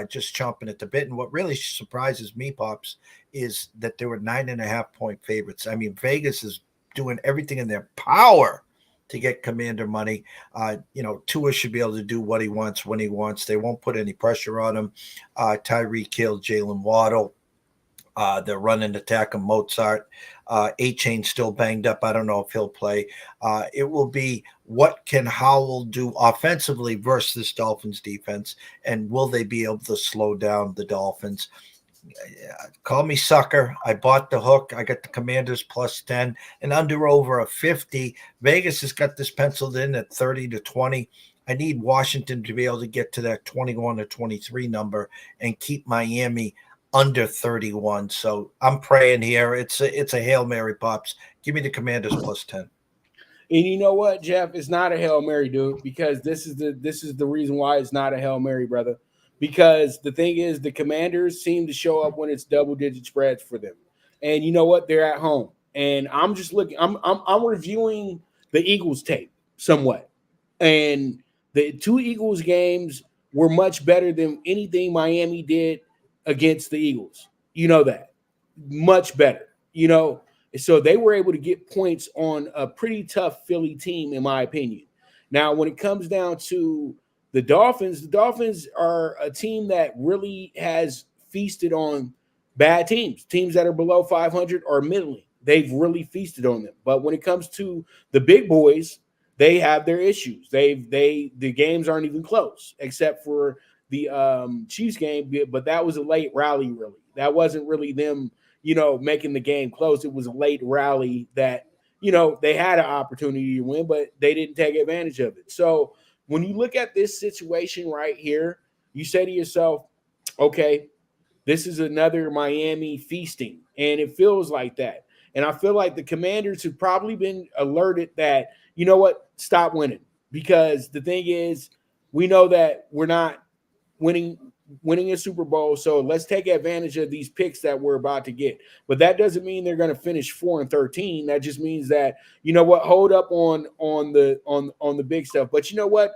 just chomping at the bit. And what really surprises me, Pops, is that they were 9.5-point favorites. I mean, Vegas is doing everything in their power to get Commander money. You know, Tua should be able to do what he wants when he wants. They won't put any pressure on him. Tyreek Hill, Jalen Waddle. They're running attack of Mozart. A-Chain still banged up. I don't know if he'll play. It will be what can Howell do offensively versus this Dolphins defense, and will they be able to slow down the Dolphins? call me sucker. I bought the hook. I got the Commanders plus 10 and under over a 50. Vegas has got this penciled in at 30 to 20. I need Washington to be able to get to that 21 or 23 number and keep Miami under 31. So I'm praying here. It's a Hail Mary, Pops. Give me the Commanders plus 10. And you know what, Jeff? It's not a Hail Mary, dude, because this is the reason why it's not a Hail Mary, brother. Because the thing is, the Commanders seem to show up when it's double-digit spreads for them. And you know what? They're at home. And I'm just looking, I'm reviewing the Eagles tape somewhat. And the two Eagles games were much better than anything Miami did against the Eagles. You know that. Much better. You know, so they were able to get points on a pretty tough Philly team, in my opinion. Now, when it comes down to the Dolphins are a team that really has feasted on bad teams that are below 500 or middling. They've really feasted on them. But when it comes to the big boys, they have their issues. The games aren't even close, except for the Chiefs game. But that was a late rally, really. That wasn't really them, making the game close. It was a late rally that, they had an opportunity to win, but they didn't take advantage of it. So when you look at this situation right here, you say to yourself, okay, this is another Miami feasting, and it feels like that. And I feel like the Commanders have probably been alerted that, you know what, stop winning. Because the thing is, we know that we're not winning a Super Bowl, so let's take advantage of these picks that we're about to get. But that doesn't mean they're going to finish 4-13. That just means that, you know what, hold up on the big stuff. But you know what?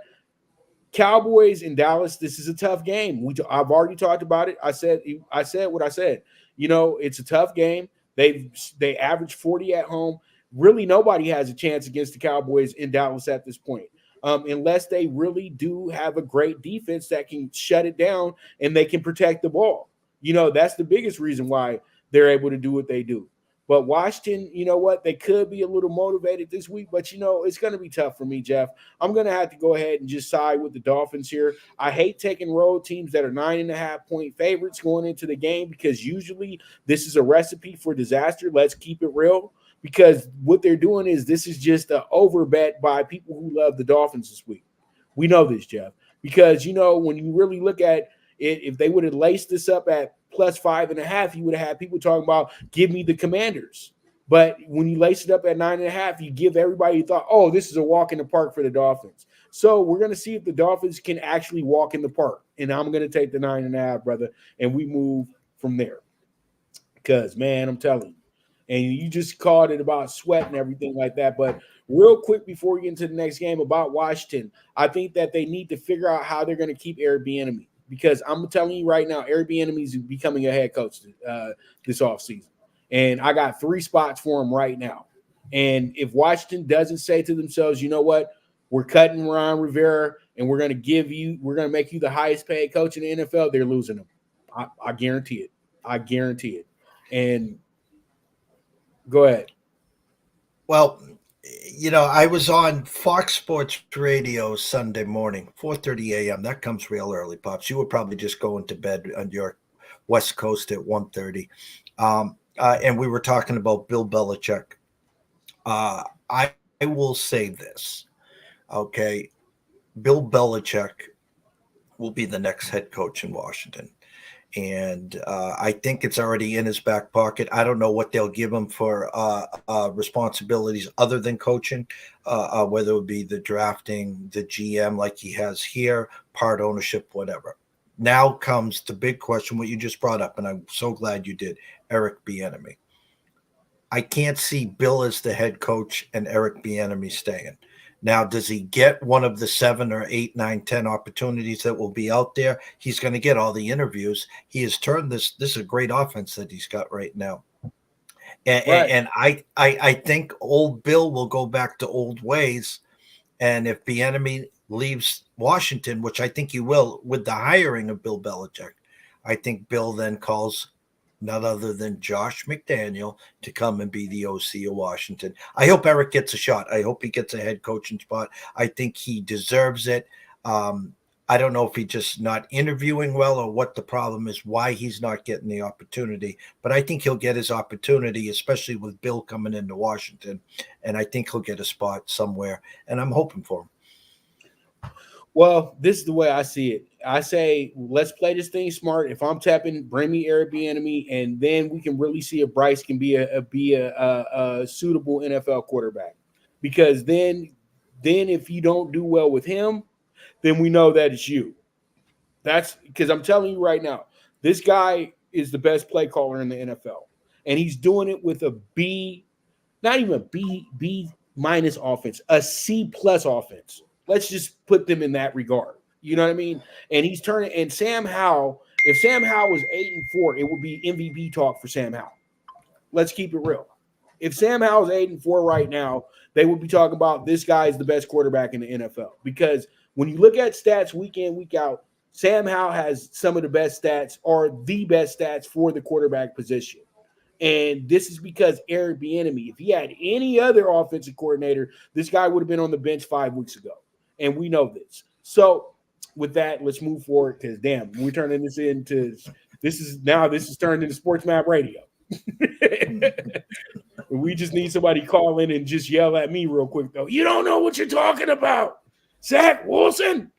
Cowboys in Dallas, this is a tough game. I've already talked about it. I said what I said. It's a tough game. They average 40 at home. Really, nobody has a chance against the Cowboys in Dallas at this point, unless they really do have a great defense that can shut it down and they can protect the ball. That's the biggest reason why they're able to do what they do. But Washington, you know what? They could be a little motivated this week, but, it's going to be tough for me, Jeff. I'm going to have to go ahead and just side with the Dolphins here. I hate taking road teams that are 9.5-point favorites going into the game because usually this is a recipe for disaster. Let's keep it real, because what they're doing is this is just an over bet by people who love the Dolphins this week. We know this, Jeff, because, when you really look at it, if they would have laced this up at plus 5.5, you would have had people talking about, give me the Commanders. But when you lace it up at 9.5, you give everybody thought, oh, this is a walk in the park for the Dolphins. So we're going to see if the Dolphins can actually walk in the park. And I'm going to take the 9.5, brother, and we move from there. Because, man, I'm telling you. And you just called it about sweat and everything like that. But real quick before we get into the next game about Washington, I think that they need to figure out how they're going to keep Eric Bieniemy. Because I'm telling you right now, Eric Bieniemy is becoming a head coach this offseason. And I got 3 spots for him right now. And if Washington doesn't say to themselves, you know what, we're cutting Ron Rivera and we're going to make you the highest paid coach in the NFL, they're losing him. I guarantee it. I guarantee it. And go ahead. Well, I was on Fox Sports Radio Sunday morning, 4:30 a.m. That comes real early, Pops. You were probably just going to bed on your West Coast at 1:30. And we were talking about Bill Belichick. I will say this, okay? Bill Belichick will be the next head coach in Washington. And I think it's already in his back pocket. I don't know what they'll give him for responsibilities other than coaching, whether it would be the drafting, the GM like he has here, part ownership, whatever. Now comes the big question, what you just brought up, and I'm so glad you did, Eric Bieniemy. I can't see Bill as the head coach and Eric Bieniemy staying. Now, does he get one of the 7 or 8, 9, 10 opportunities that will be out there? He's going to get all the interviews. He has turned this is a great offense that he's got right now. And I think old Bill will go back to old ways. And if Bieniemy leaves Washington, which I think he will with the hiring of Bill Belichick, I think Bill then calls none other than Josh McDaniel to come and be the OC of Washington. I hope Eric gets a shot. I hope he gets a head coaching spot. I think he deserves it. I don't know if he's just not interviewing well or what the problem is, why he's not getting the opportunity. But I think he'll get his opportunity, especially with Bill coming into Washington. And I think he'll get a spot somewhere. And I'm hoping for him. Well, this is the way I see it. I say, let's play this thing smart. If I'm tapping, bring me Eric Bieniemy, and then we can really see if Bryce can be a suitable NFL quarterback. Because then if you don't do well with him, then we know that it's you. That's because I'm telling you right now, this guy is the best play caller in the NFL, and he's doing it with a B, not even a B minus offense, a C plus offense. Let's just put them in that regard. You know what I mean? And he's turning. And Sam Howell, if Sam Howell was 8-4, it would be MVP talk for Sam Howell. Let's keep it real. If Sam Howell's 8-4 right now, they would be talking about this guy is the best quarterback in the NFL. Because when you look at stats week in, week out, Sam Howell has some of the best stats or the best stats for the quarterback position. And this is because Eric Bieniemy, if he had any other offensive coordinator, this guy would have been on the bench 5 weeks ago. And we know this. So with that, let's move forward because, damn, we're turning this into – this is turned into Sports Map Radio. We just need somebody call in and just yell at me real quick, though. You don't know what you're talking about, Zach Wilson.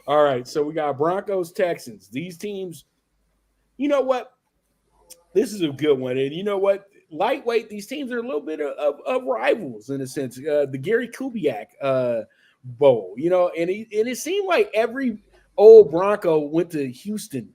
All right, so we got Broncos, Texans. These teams, you know what? This is a good one. And you know what? Lightweight, these teams are a little bit of rivals in a sense. The Gary Kubiak Bowl, you know, and it seemed like every old Bronco went to Houston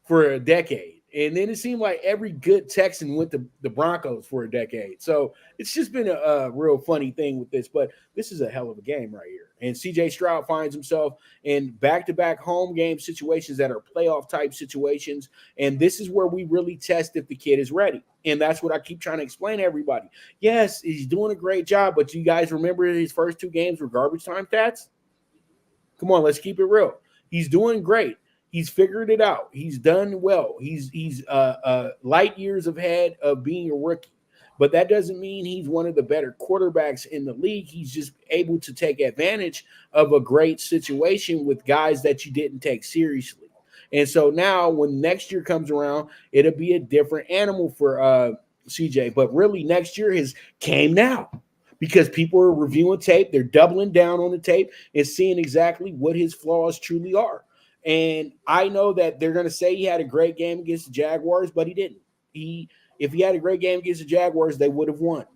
for a decade. And then it seemed like every good Texan went to the Broncos for a decade. So it's just been a real funny thing with this. But this is a hell of a game right here. And C.J. Stroud finds himself in back-to-back home game situations that are playoff-type situations. And this is where we really test if the kid is ready. And that's what I keep trying to explain to everybody. Yes, he's doing a great job, but you guys remember his first 2 games were garbage time stats? Come on, let's keep it real. He's doing great. He's figured it out. He's done well. He's light years ahead of being a rookie. But that doesn't mean he's one of the better quarterbacks in the league. He's just able to take advantage of a great situation with guys that you didn't take seriously. And so now when next year comes around, it'll be a different animal for CJ. But really next year came now because people are reviewing tape. They're doubling down on the tape and seeing exactly what his flaws truly are. And I know that they're going to say he had a great game against the Jaguars, but he didn't. If he had a great game against the Jaguars, they would have won.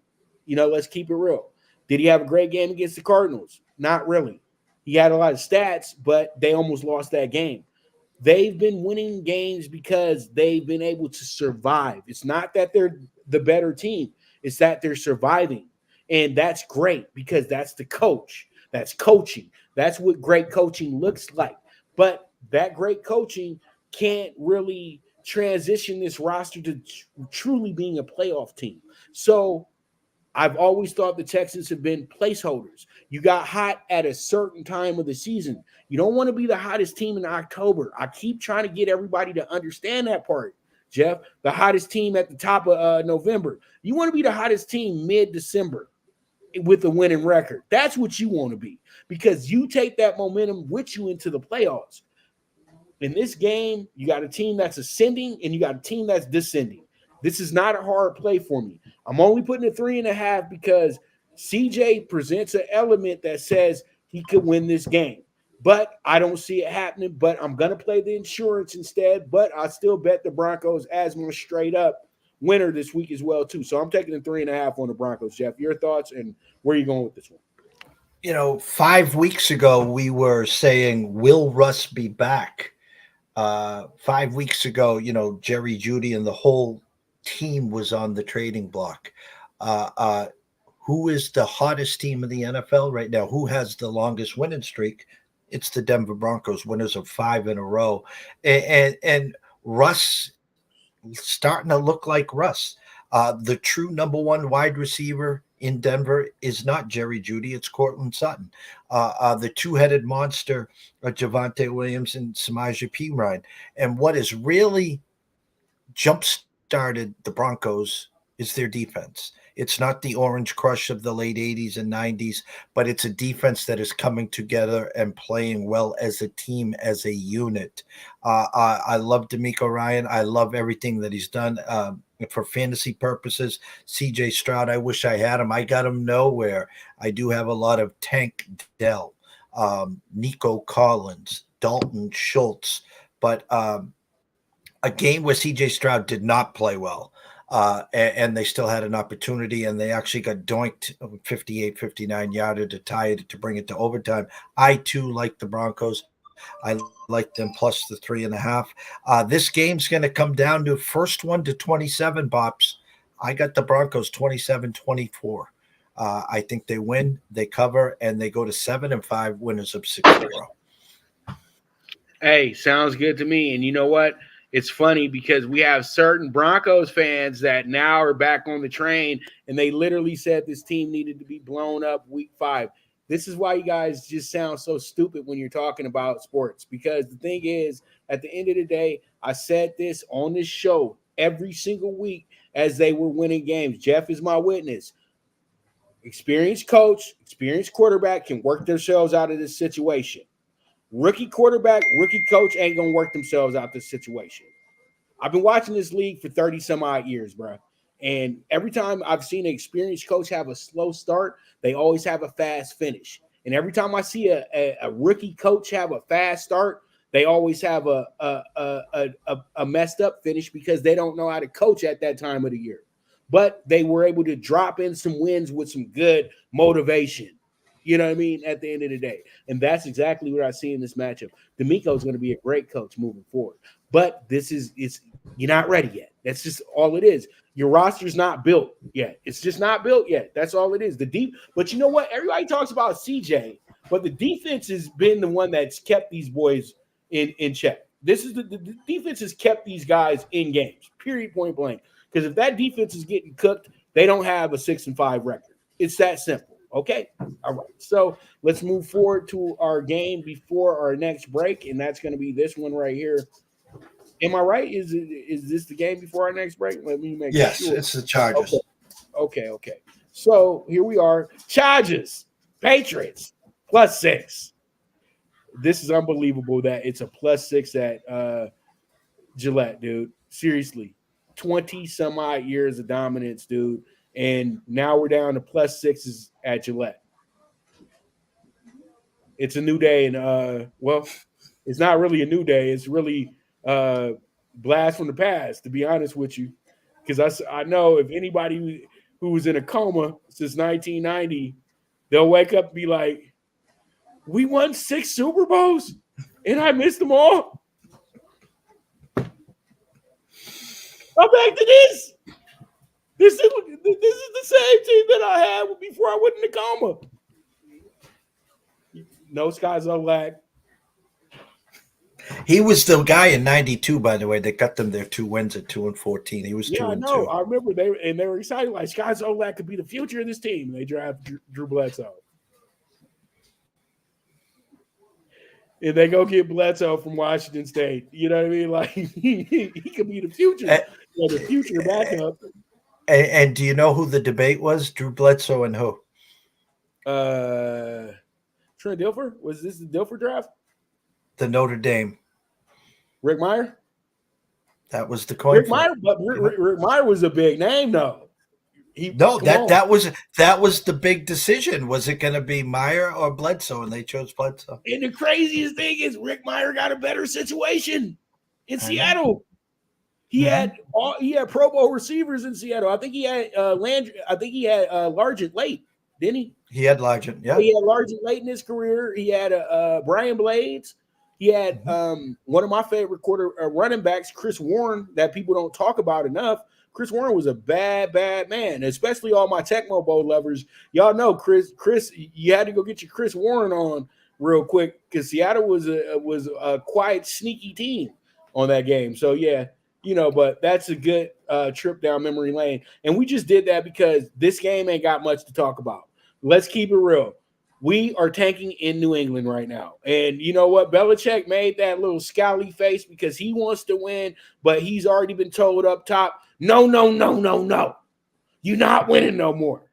You know, let's keep it real. Did he have a great game against the Cardinals? Not really. He had a lot of stats, but they almost lost that game. They've been winning games because they've been able to survive. It's not that they're the better team. It's that they're surviving. And that's great because that's the coach. That's coaching. That's what great coaching looks like. But that great coaching can't really transition this roster to truly being a playoff team. So I've always thought the Texans have been placeholders. You got hot at a certain time of the season. You don't want to be the hottest team in October. I keep trying to get everybody to understand that part, Jeff. The hottest team at the top of November. You want to be the hottest team mid-December with a winning record. That's what you want to be because you take that momentum with you into the playoffs. In this game, you got a team that's ascending and you got a team that's descending. This is not a hard play for me. I'm only putting a 3.5 because CJ presents an element that says he could win this game. But I don't see it happening. But I'm going to play the insurance instead. But I still bet the Broncos as my straight up winner this week as well, too. So I'm taking the 3.5 on the Broncos, Jeff. Your thoughts and where are you going with this one? You know, 5 weeks ago, we were saying, will Russ be back? 5 weeks ago, you know, Jerry Jeudy and the whole team was on the trading block. Who is the hottest team in the NFL right now? Who has the longest winning streak? It's the Denver Broncos, winners of 5 in a row. And Russ starting to look like Russ. The true number 1 wide receiver in Denver is not Jerry Jeudy, it's Cortland Sutton. The two-headed monster are Javonte Williams and Samaje Perine. And what has really jump-started the Broncos is their defense. It's not the Orange Crush of the late 80s and 90s, but it's a defense that is coming together and playing well as a team, as a unit. I love D'Amico Ryan. I love everything that he's done for fantasy purposes. CJ Stroud, I wish I had him. I got him nowhere. I do have a lot of Tank Dell, Nico Collins, Dalton Schultz, but a game where CJ Stroud did not play well. And they still had an opportunity, and they actually got doinked 58-59 yarder to tie it, to bring it to overtime. I too like the Broncos. I like them plus the 3.5. This game's going to come down to first one to 27, Bops. I got the Broncos 27-24. I think they win, they cover, and they go to 7-5, winners of 6 in a row. Hey, sounds good to me. And you know what? It's funny because we have certain Broncos fans that now are back on the train, and they literally said this team needed to be blown up week 5. This is why you guys just sound so stupid when you're talking about sports, because the thing is, at the end of the day, I said this on this show every single week as they were winning games. Jeff is my witness. Experienced coach, experienced quarterback can work themselves out of this situation. Rookie quarterback, rookie coach ain't going to work themselves out this situation. I've been watching this league for 30 some odd years, bro. And every time I've seen an experienced coach have a slow start, they always have a fast finish. And every time I see a rookie coach have a fast start, they always have a messed up finish because they don't know how to coach at that time of the year. But they were able to drop in some wins with some good motivation. You know what I mean? At the end of the day. And that's exactly what I see in this matchup. D'Amico is going to be a great coach moving forward. But you're not ready yet. That's just all it is. Your roster's not built yet. It's just not built yet. That's all it is. But you know what? Everybody talks about CJ, but the defense has been the one that's kept these boys in check. This is the defense has kept these guys in games, period, point blank. Because if that defense is getting cooked, they don't have a 6-5 record. It's that simple. Okay. All right. So let's move forward to our game before our next break. And that's going to be this one right here. Am I right? Is this the game before our next break? Let me make yes, sure. It's the Chargers. Okay. So here we are. Chargers, Patriots, +6. This is unbelievable that it's a +6 at Gillette, dude. Seriously. 20 some odd years of dominance, dude. And now we're down to +6s at Gillette. It's a new day. And, it's not really a new day. It's really blast from the past, to be honest with you. Because I know if anybody who was in a coma since 1990, they'll wake up and be like, we won 6 Super Bowls and I missed them all. I'm back to this. This is the same team that I had before I went in the coma. No Sky Zolak. He was the guy in '92, by the way. They got them their 2 wins at 2-14. He was 2-2. I know. I remember they were excited like Sky Zolak could be the future of this team. They drafted Drew Bledsoe. And they go get Bledsoe from Washington State. You know what I mean? Like he could be the future, the future backup. And do you know who the debate was? Drew Bledsoe and who? Trent Dilfer? Was this the Dilfer draft? The Notre Dame. Rick Meyer? That was the coin. Rick Meyer, but Rick Meyer was a big name, though. That was the big decision. Was it going to be Meyer or Bledsoe? And they chose Bledsoe. And the craziest thing is Rick Meyer got a better situation in Seattle. He had Pro Bowl receivers in Seattle. I think he had Landry. I think he had Largent late, didn't he? He had Largent. Yeah, he had Largent late in his career. He had Brian Blades. He had one of my favorite running backs, Chris Warren, that people don't talk about enough. Chris Warren was a bad man, especially all my Tecmo Bowl lovers. Y'all know Chris. You had to go get your Chris Warren on real quick because Seattle was a quiet, sneaky team on that game. So yeah. But that's a good trip down memory lane. And we just did that because this game ain't got much to talk about. Let's keep it real. We are tanking in New England right now. And you know what? Belichick made that little scowly face because he wants to win, but he's already been told up top, no. You're not winning no more.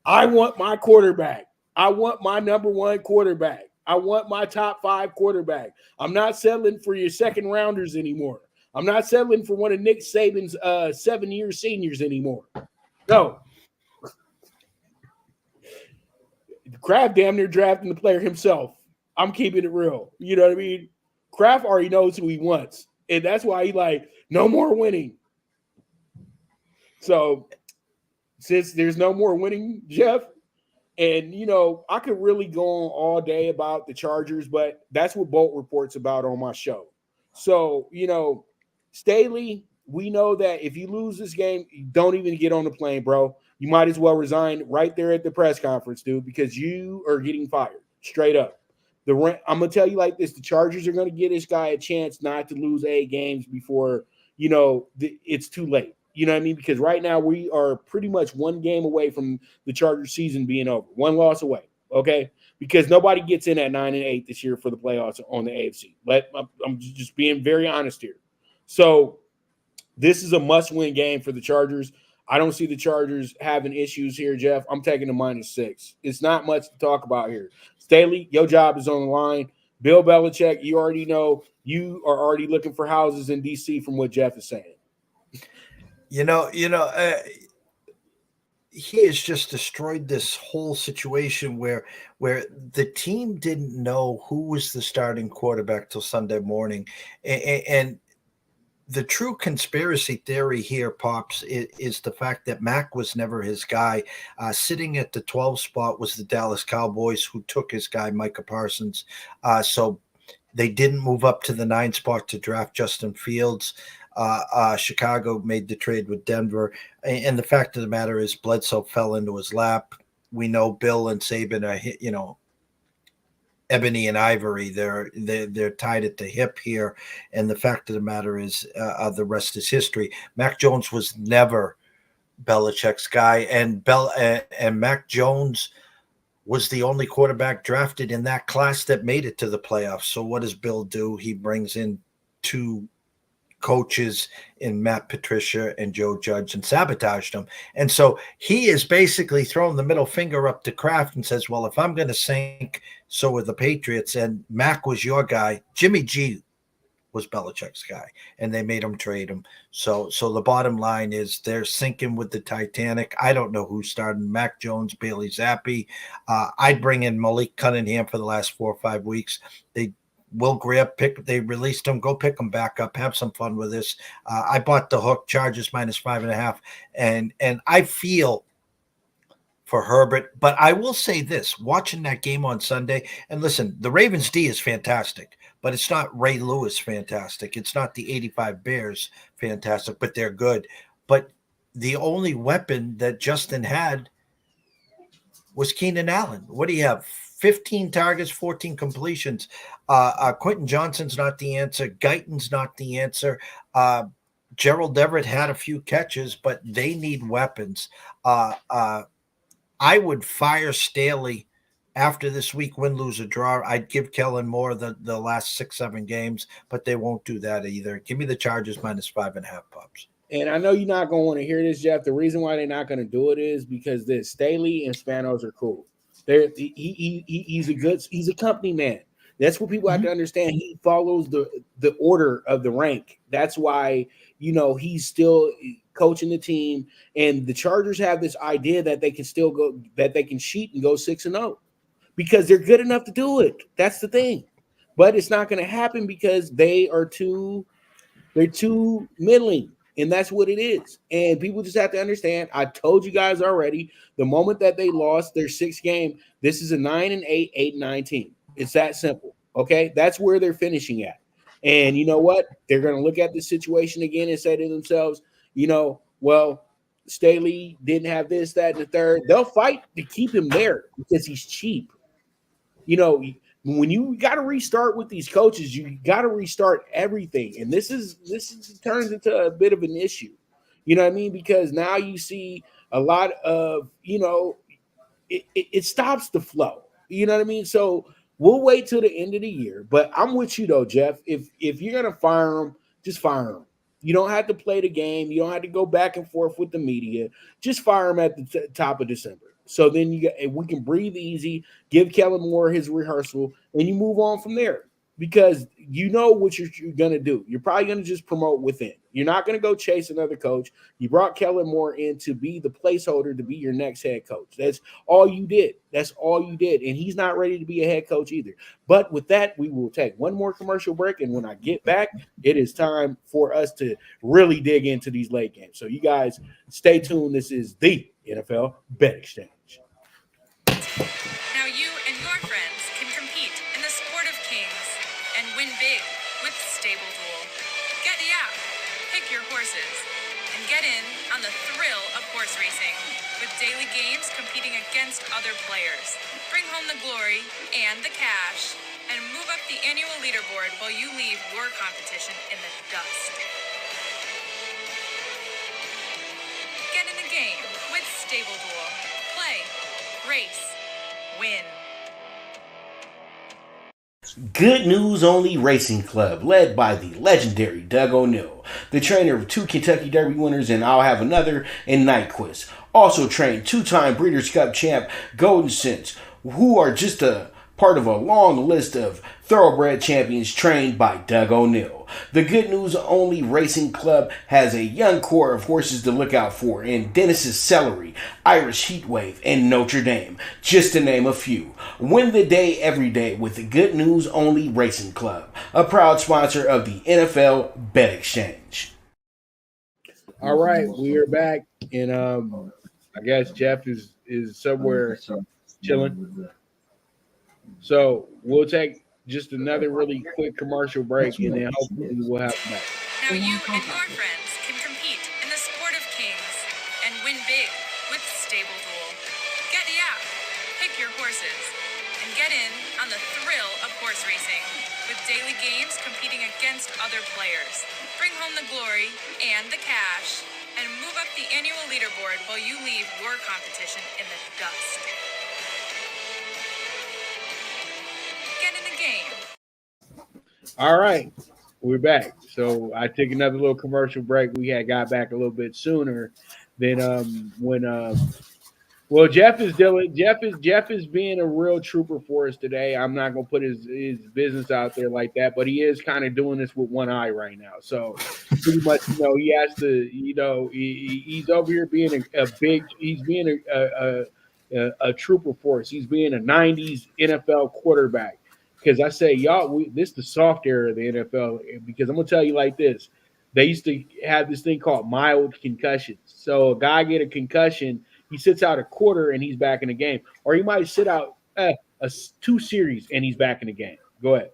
I want my quarterback. I want my number one quarterback. I want my top 5 quarterback. I'm not settling for your second rounders anymore. I'm not settling for one of Nick Saban's 7-year seniors anymore. No. Kraft damn near drafting the player himself. I'm keeping it real. You know what I mean? Kraft already knows who he wants. And that's why he like, no more winning. So since there's no more winning, Jeff, and, you know, I could really go on all day about the Chargers, but that's what Bolt reports about on my show. So, you know, Staley, we know that if you lose this game, don't even get on the plane, bro. You might as well resign right there at the press conference, dude, because you are getting fired straight up. I'm going to tell you like this. The Chargers are going to give this guy a chance not to lose 8 games before, you know, it's too late. You know what I mean? Because right now we are pretty much 1 game away from the Chargers season being over. 1 loss away, okay? Because nobody gets in at 9-8 this year for the playoffs on the AFC. I'm just being very honest here. So this is a must-win game for the Chargers. I don't see the Chargers having issues here, Jeff. I'm taking the -6. It's not much to talk about here. Staley, your job is on the line. Bill Belichick, you already know you are already looking for houses in D.C. from what Jeff is saying. He has just destroyed this whole situation where the team didn't know who was the starting quarterback till Sunday morning. And the true conspiracy theory here, Pops, is the fact that Mac was never his guy. Sitting at the 12 spot was the Dallas Cowboys, who took his guy, Micah Parsons. So they didn't move up to the 9 spot to draft Justin Fields. Chicago made the trade with Denver, and the fact of the matter is Bledsoe fell into his lap. We know Bill and Saban are, you know, ebony and ivory. They're tied at the hip here, and the fact of the matter is the rest is history. Mac Jones was never Belichick's guy, and Mac Jones was the only quarterback drafted in that class that made it to the playoffs. So what does Bill do? He brings in 2 coaches in Matt Patricia and Joe Judge and sabotaged them. And so he is basically throwing the middle finger up to Kraft and says, well, if I'm going to sink, so are the Patriots, and Mac was your guy. Jimmy G was Belichick's guy, and they made him trade him. So the bottom line is they're sinking with the Titanic. I don't know who's starting. Mac Jones, Bailey Zappi. I'd bring in Malik Cunningham for the last 4 or 5 weeks. Will Greer they released him. Go pick him back up. Have some fun with this. I bought the hook. Chargers -5.5, and I feel for Herbert. But I will say this: watching that game on Sunday, and listen, the Ravens D is fantastic, but it's not Ray Lewis fantastic. It's not the '85 Bears fantastic, but they're good. But the only weapon that Justin had was Keenan Allen. What do you have? 15 targets, 14 completions. Quentin Johnson's not the answer. Guyton's not the answer. Gerald Everett had a few catches, but they need weapons. I would fire Staley after this week, win, lose, or draw. I'd give Kellen Moore the last 6-7 games, but they won't do that either. Give me the Chargers -5.5, Pops. And I know you're not going to want to hear this, Jeff. The reason why they're not going to do it is because this Staley and Spanos are cool. He's a company man. That's what people have to understand. He follows the order of the rank. That's why, you know, he's still coaching the team. And the Chargers have this idea that they can still go, that they can cheat and go 6-0 because they're good enough to do it. That's the thing. But it's not going to happen because they're too middling. And that's what it is. And people just have to understand. I told you guys already, the moment that they lost their 6th game, this is a 9-8, 8-9 team. It's that simple. Okay. That's where they're finishing at. And you know what? They're going to look at the situation again and say to themselves, you know, well, Staley didn't have this, that, and the third. They'll fight to keep him there because he's cheap. You know, when you got to restart with these coaches, you got to restart everything. And this turns into a bit of an issue. You know what I mean? Because now you see a lot of, you know, it stops the flow. You know what I mean? So we'll wait till the end of the year. But I'm with you though, Jeff. If you're going to fire him, just fire him. You don't have to play the game. You don't have to go back and forth with the media. Just fire him at the top of December. So then we can breathe easy, give Kellen Moore his rehearsal, and you move on from there. Because you know what you're going to do. You're probably going to just promote within. You're not going to go chase another coach. You brought Kellen Moore in to be the placeholder to be your next head coach. That's all you did. That's all you did. And he's not ready to be a head coach either. But with that, we will take one more commercial break. And when I get back, it is time for us to really dig into these late games. So you guys stay tuned. This is the NFL Bet Exchange. Now you and your friends can compete in the sport of kings and win big with Stable Duel. Get the app, pick your horses, and get in on the thrill of horse racing with daily games competing against other players. Bring home the glory and the cash, and move up the annual leaderboard while you leave your competition in the dust. Get in the game with Stable Duel. Play, race, win. Good News Only Racing Club, led by the legendary Doug O'Neill, the trainer of 2 Kentucky Derby winners, and I'll have another in Nyquist. Also trained 2-time Breeders' Cup champ Golden Sense, who are just a part of a long list of thoroughbred champions trained by Doug O'Neill. The Good News Only Racing Club has a young core of horses to look out for in Dennis's Celery, Irish Heatwave, and Notre Dame, just to name a few. Win the day every day with the Good News Only Racing Club, a proud sponsor of the NFL Bet Exchange. All right, we are back, and I guess Jeff is somewhere chilling. So we'll take just another really quick commercial break, and then hopefully we'll have him back. Now you and your friends can compete in the sport of kings and win big with Stable Duel. Get the app, pick your horses, and get in on the thrill of horse racing with daily games competing against other players. Bring home the glory and the cash, and move up the annual leaderboard while you leave your competition in the dust. Get in the game. All right, we're back. So I took another little commercial break. We had got back a little bit sooner than well, Jeff is being a real trooper for us today. I'm not gonna put his business out there like that, but he is kind of doing this with one eye right now. So pretty much, he has to, he's over here being he's being a trooper for us. He's being a '90s NFL quarterback. Because I say, this is the soft era of the NFL. Because I'm going to tell you like this. They used to have this thing called mild concussions. So a guy get a concussion, he sits out a quarter and he's back in the game. Or he might sit out 2 series and he's back in the game. Go ahead.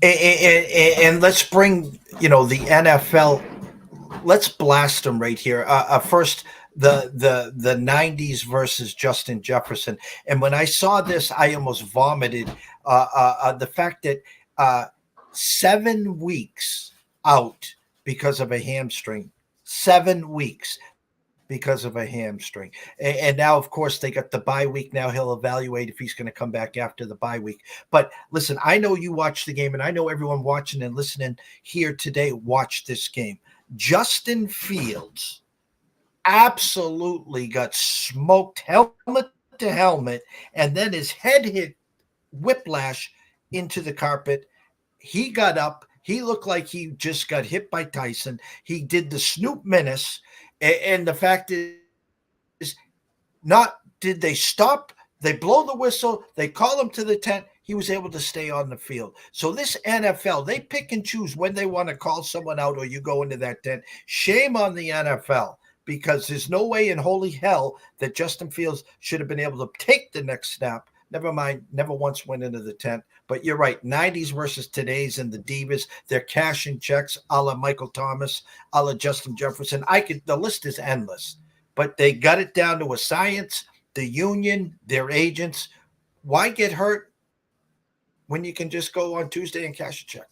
And let's bring, the NFL. Let's blast them right here. First, the 90s versus Justin Jefferson. And when I saw this, I almost vomited. The fact that 7 weeks out because of a hamstring, 7 weeks because of a hamstring. And now, of course, they got the bye week. Now he'll evaluate if he's going to come back after the bye week. But listen, I know you watched the game, and I know everyone watching and listening here today watched this game. Justin Fields absolutely got smoked helmet to helmet, and then his head hit whiplash into the carpet. He got up. He looked like he just got hit by Tyson. He did the Snoop Menace, and the fact is, not did they stop, they blow the whistle, they call him to the tent, he was able to stay on the field. So this NFL, they pick and choose when they want to call someone out or you go into that tent. Shame on the NFL, because there's no way in holy hell that Justin Fields should have been able to take the next snap. Never mind, never once went into the tent. But you're right, 90s versus today's and the Divas, they're cashing checks a la Michael Thomas, a la Justin Jefferson. The list is endless. But they got it down to a science, the union, their agents. Why get hurt when you can just go on Tuesday and cash a check?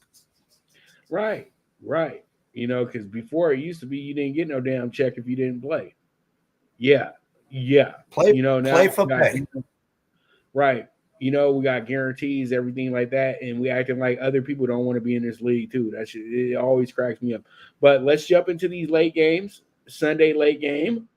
Right. Because before it used to be you didn't get no damn check if you didn't play. Yeah. Play, now play for pay. Right. You know, we got guarantees, everything like that, and we acting like other people don't want to be in this league too. It always cracks me up. But let's jump into these late games. Sunday late game.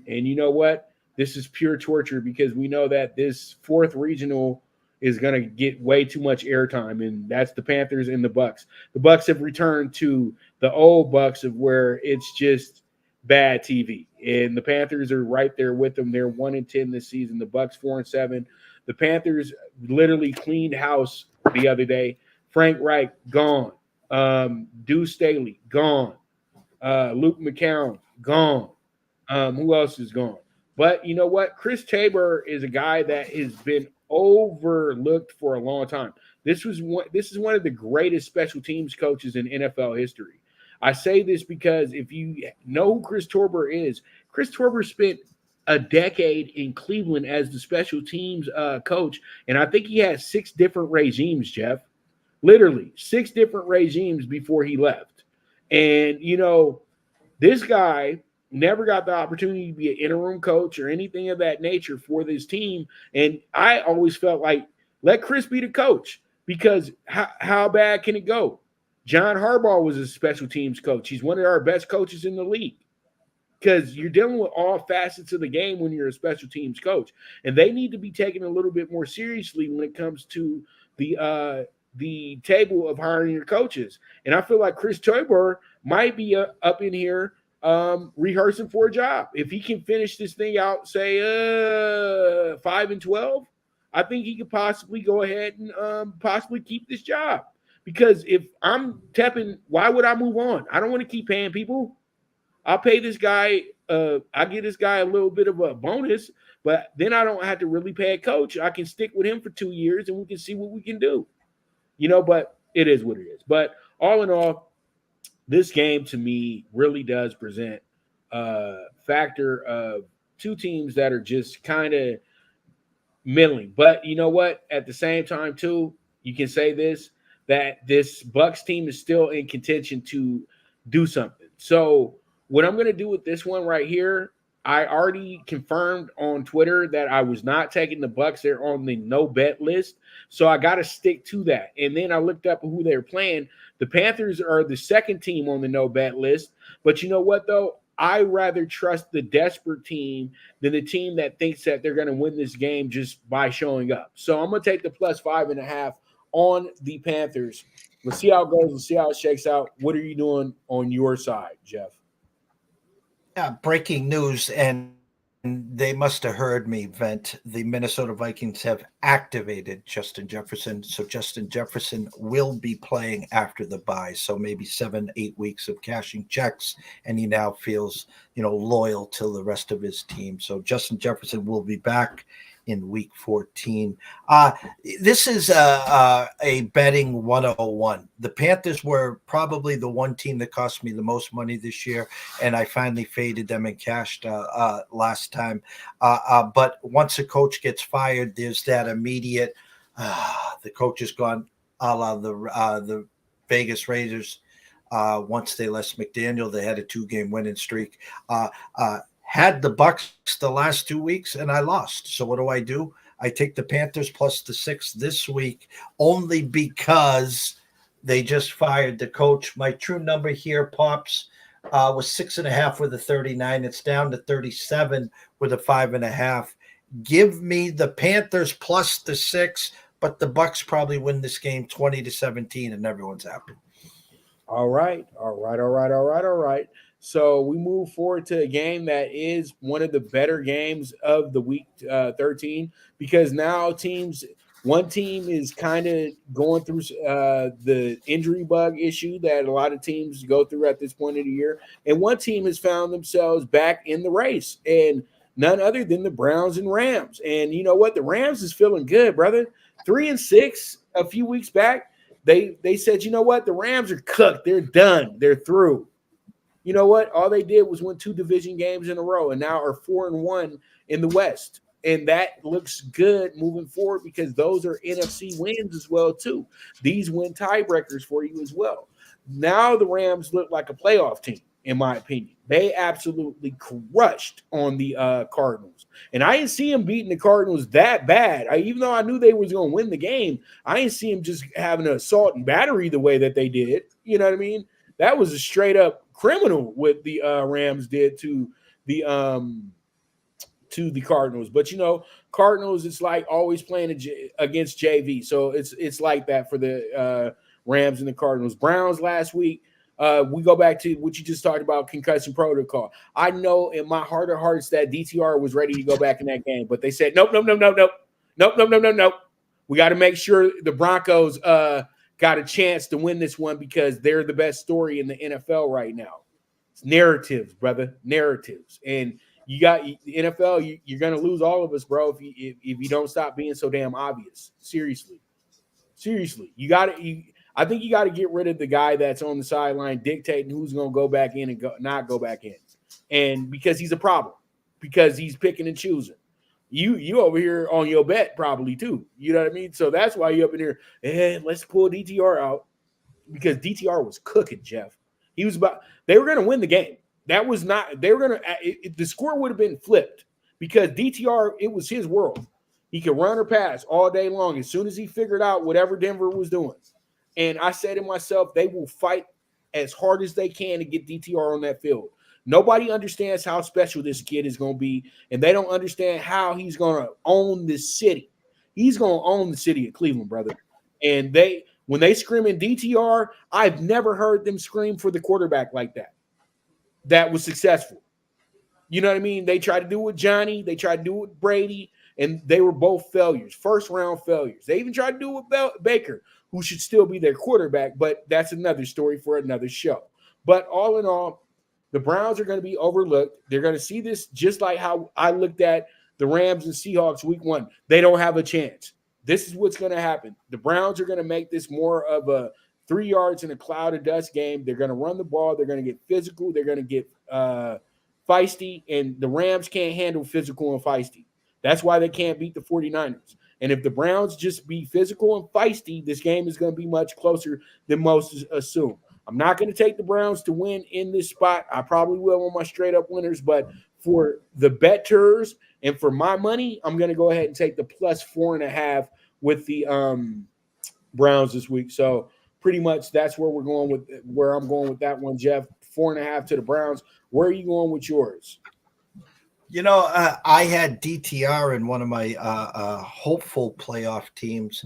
And you know what? This is pure torture because we know that this fourth regional is going to get way too much airtime, and that's the Panthers and the Bucks. The Bucks have returned to the old Bucks of where it's just bad TV, and the Panthers are right there with them. They're 1-10 this season. The Bucks 4-7. The Panthers literally cleaned house the other day. Frank Reich gone. Deuce Staley gone. Luke McCown gone. Who else is gone? But you know what? Chris Tabor is a guy that has been overlooked for a long time. This is one of the greatest special teams coaches in NFL history. I say this because if you know who Chris Tabor is, Chris Tabor spent a decade in Cleveland as the special teams coach, and I think he had 6 different regimes, Jeff. Literally 6 different regimes before he left. And, you know, this guy never got the opportunity to be an interim coach or anything of that nature for this team. And I always felt like, let Chris be the coach, because how bad can it go? John Harbaugh was a special teams coach. He's one of our best coaches in the league, because you're dealing with all facets of the game when you're a special teams coach. And they need to be taken a little bit more seriously when it comes to the table of hiring your coaches. And I feel like Chris Tabor might be up in here rehearsing for a job. If he can finish this thing out, say 5-12, I think he could possibly go ahead and possibly keep this job. Because if I'm Tepin, why would I move on? I don't want to keep paying people. I'll pay this guy. I give this guy a little bit of a bonus, but then I don't have to really pay a coach. I can stick with him for 2 years and we can see what we can do. You know, but it is what it is. But all in all, this game to me really does present a factor of 2 teams that are just kind of middling. But you know what? At the same time, too, you can say this, that this Bucks team is still in contention to do something. So what I'm going to do with this one right here, I already confirmed on Twitter that I was not taking the Bucks. They're on the no bet list. So I got to stick to that. And then I looked up who they're playing. The Panthers are the second team on the no bet list. But you know what, though? I rather trust the desperate team than the team that thinks that they're going to win this game just by showing up. So I'm going to take the +5.5 on the Panthers. Let's see how it goes. Let's see how it shakes out. What are you doing on your side, Jeff? Breaking news, and they must have heard me vent. The Minnesota Vikings have activated Justin Jefferson. So Justin Jefferson will be playing after the bye. So maybe 7-8 weeks of cashing checks. And he now feels, loyal to the rest of his team. So Justin Jefferson will be back in week 14. This is a betting 101. The Panthers were probably the one team that cost me the most money this year, and I finally faded them and cashed last time. But once a coach gets fired, there's that immediate, the coach is gone, a la the Vegas Raiders. Once they left McDaniel, they had a 2-game winning streak. Had the Bucks the last 2 weeks, and I lost. So what do? I take the Panthers plus the 6 this week, only because they just fired the coach. My true number here, Pops, was 6.5 with a 39. It's down to 37 with a 5.5. Give me the Panthers plus the 6, but the Bucks probably win this game 20-17, and everyone's happy. All right. So we move forward to a game that is one of the better games of the week 13, because now one team is kind of going through the injury bug issue that a lot of teams go through at this point of the year. And one team has found themselves back in the race, and none other than the Browns and Rams. And you know what? The Rams is feeling good, brother. 3-6 a few weeks back. They said, you know what? The Rams are cooked. They're done. They're through. You know what? All they did was win 2 division games in a row and now are 4-1 in the West. And that looks good moving forward because those are NFC wins as well, too. These win tiebreakers for you as well. Now the Rams look like a playoff team. in my opinion. They absolutely crushed on the Cardinals. And I didn't see them beating the Cardinals that bad. Even though I knew they was going to win the game, I didn't see them just having an assault and battery the way that they did. You know what I mean? That was a straight up criminal what the Rams did to the Cardinals. But Cardinals, it's like always playing against JV. So it's like that for the Rams and the Cardinals. Browns last week. We go back to what you just talked about, concussion protocol. I know in my heart of hearts that DTR was ready to go back in that game, but they said, nope. We got to make sure the Broncos got a chance to win this one because they're the best story in the NFL right now. It's narratives, brother, narratives. And you got the NFL, you're going to lose all of us, bro, if you don't stop being so damn obvious. Seriously. I think you got to get rid of the guy that's on the sideline dictating who's going to go back in and not go back in. And because he's a problem, because he's picking and choosing. You over here on your bet probably too. You know what I mean? So that's why you up in here, let's pull DTR out because DTR was cooking, Jeff. They were going to win the game. That was not, they were going to, the score would have been flipped because DTR, it was his world. He could run or pass all day long as soon as he figured out whatever Denver was doing. And I said to myself, they will fight as hard as they can to get DTR on that field. Nobody understands how special this kid is going to be, and they don't understand how he's going to own this city. He's going to own the city of Cleveland, brother. And when they scream in DTR, I've never heard them scream for the quarterback like that. That was successful. You know what I mean? They tried to do it with Johnny. They tried to do it with Brady, and they were both failures, first-round failures. They even tried to do it with Baker, who should still be their quarterback, but that's another story for another show. But all in all, the Browns are going to be overlooked. They're going to see this just like how I looked at the Rams and Seahawks week 1. They don't have a chance. This is what's going to happen. The Browns are going to make this more of a 3 yards in a cloud of dust game. They're going to run the ball. They're going to get physical. They're going to get feisty, and the Rams can't handle physical and feisty. That's why they can't beat the 49ers. And if the Browns just be physical and feisty, this game is going to be much closer than most assume. I'm not going to take the Browns to win in this spot. I probably will on my straight-up winners, but for the bettors and for my money, I'm going to go ahead and take the plus 4.5 with the Browns this week. So pretty much that's where I'm going with that one, Jeff. 4.5 to the Browns. Where are you going with yours? I had DTR in one of my hopeful playoff teams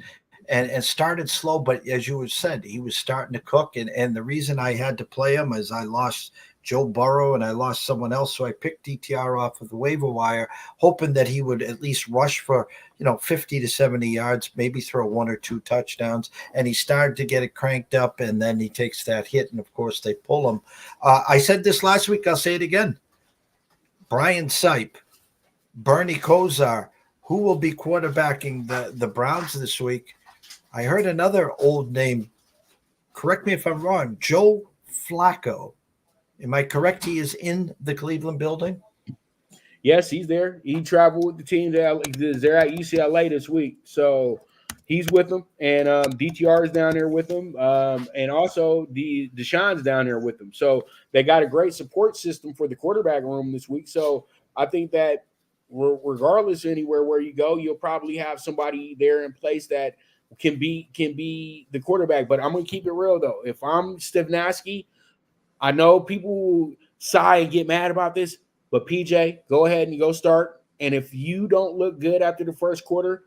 and started slow. But as you said, he was starting to cook. And the reason I had to play him is I lost Joe Burrow and I lost someone else. So I picked DTR off of the waiver wire, hoping that he would at least rush for, 50 to 70 yards, maybe throw 1 or 2 touchdowns. And he started to get it cranked up. And then he takes that hit. And, of course, they pull him. I said this last week. I'll say it again. Brian Sipe, Bernie Kosar, who will be quarterbacking the Browns this week? I heard another old name. Correct me if I'm wrong. Joe Flacco. Am I correct? He is in the Cleveland building? Yes, he's there. He traveled with the team. They're at UCLA this week. So he's with them. And DTR is down there with them. And also Deshaun's down there with them. So they got a great support system for the quarterback room this week. So I think that regardless anywhere where you go, you'll probably have somebody there in place that can be the quarterback. But I'm going to keep it real, though. If I'm Stevnaski, I know people sigh and get mad about this, but PJ, go ahead and go start. And if you don't look good after the first quarter,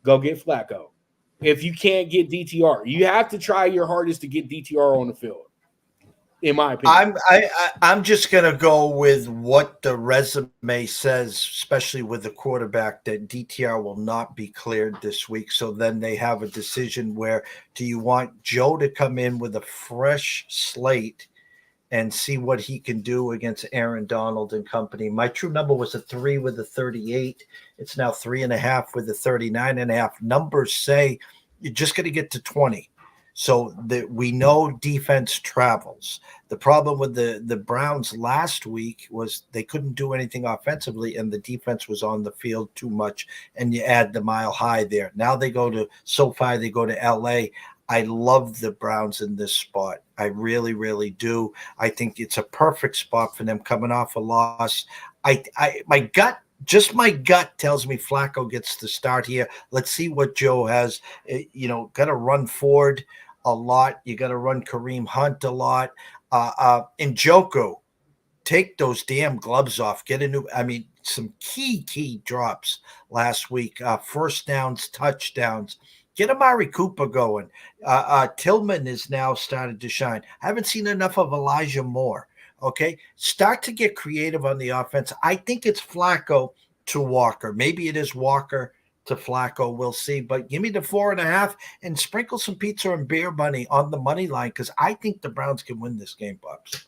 go get Flacco. If you can't get DTR, you have to try your hardest to get DTR on the field, in my opinion. I'm just going to go with what the resume says, especially with the quarterback, that DTR will not be cleared this week. So then they have a decision where do you want Joe to come in with a fresh slate and see what he can do against Aaron Donald and company? My true number was a 3 with a 38. It's now 3.5 with a 39.5. Numbers say you're just going to get to 20. So we know defense travels. The problem with the Browns last week was they couldn't do anything offensively, and the defense was on the field too much, and you add the mile high there. Now they go to SoFi, they go to LA. I love the Browns in this spot. I really, really do. I think it's a perfect spot for them coming off a loss. My gut tells me Flacco gets the start here. Let's see what Joe has. Got to run Ford a lot. You got to run Kareem Hunt a lot. And Njoku, take those damn gloves off. Some key drops last week. First downs, touchdowns. Get Amari Cooper going. Tillman is now started to shine. I haven't seen enough of Elijah Moore. Okay, start to get creative on the offense. I think it's Flacco to Walker. Maybe it is Walker to Flacco. We'll see. But give me the 4.5 and sprinkle some pizza and beer money on the money line because I think the Browns can win this game, Pops.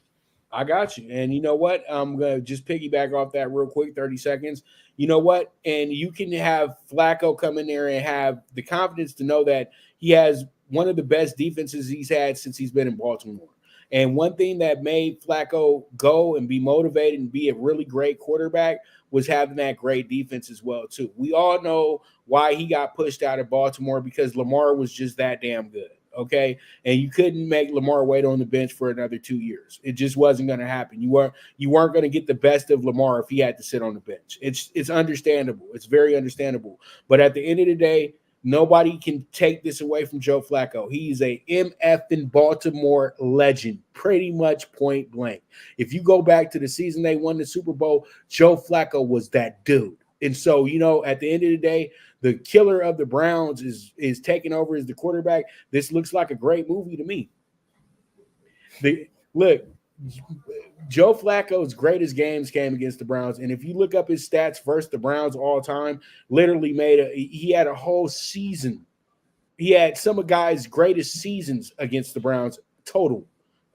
I got you. And you know what? I'm going to just piggyback off that real quick, 30 seconds. You know what? And you can have Flacco come in there and have the confidence to know that he has one of the best defenses he's had since he's been in Baltimore. And one thing that made Flacco go and be motivated and be a really great quarterback was having that great defense as well, too. We all know why he got pushed out of Baltimore because Lamar was just that damn good. Okay. And you couldn't make Lamar wait on the bench for another 2 years. It just wasn't going to happen. You weren't going to get the best of Lamar if he had to sit on the bench. It's understandable. It's very understandable. But at the end of the day, nobody can take this away from Joe Flacco. He's a MF in Baltimore legend, pretty much point blank. If you go back to the season they won the Super Bowl, Joe Flacco was that dude. And so, at the end of the day, the killer of the Browns is taking over as the quarterback. This looks like a great movie to me. Look, Joe Flacco's greatest games came against the Browns. And if you look up his stats versus the Browns all time, literally he had a whole season. He had some of guys' greatest seasons against the Browns total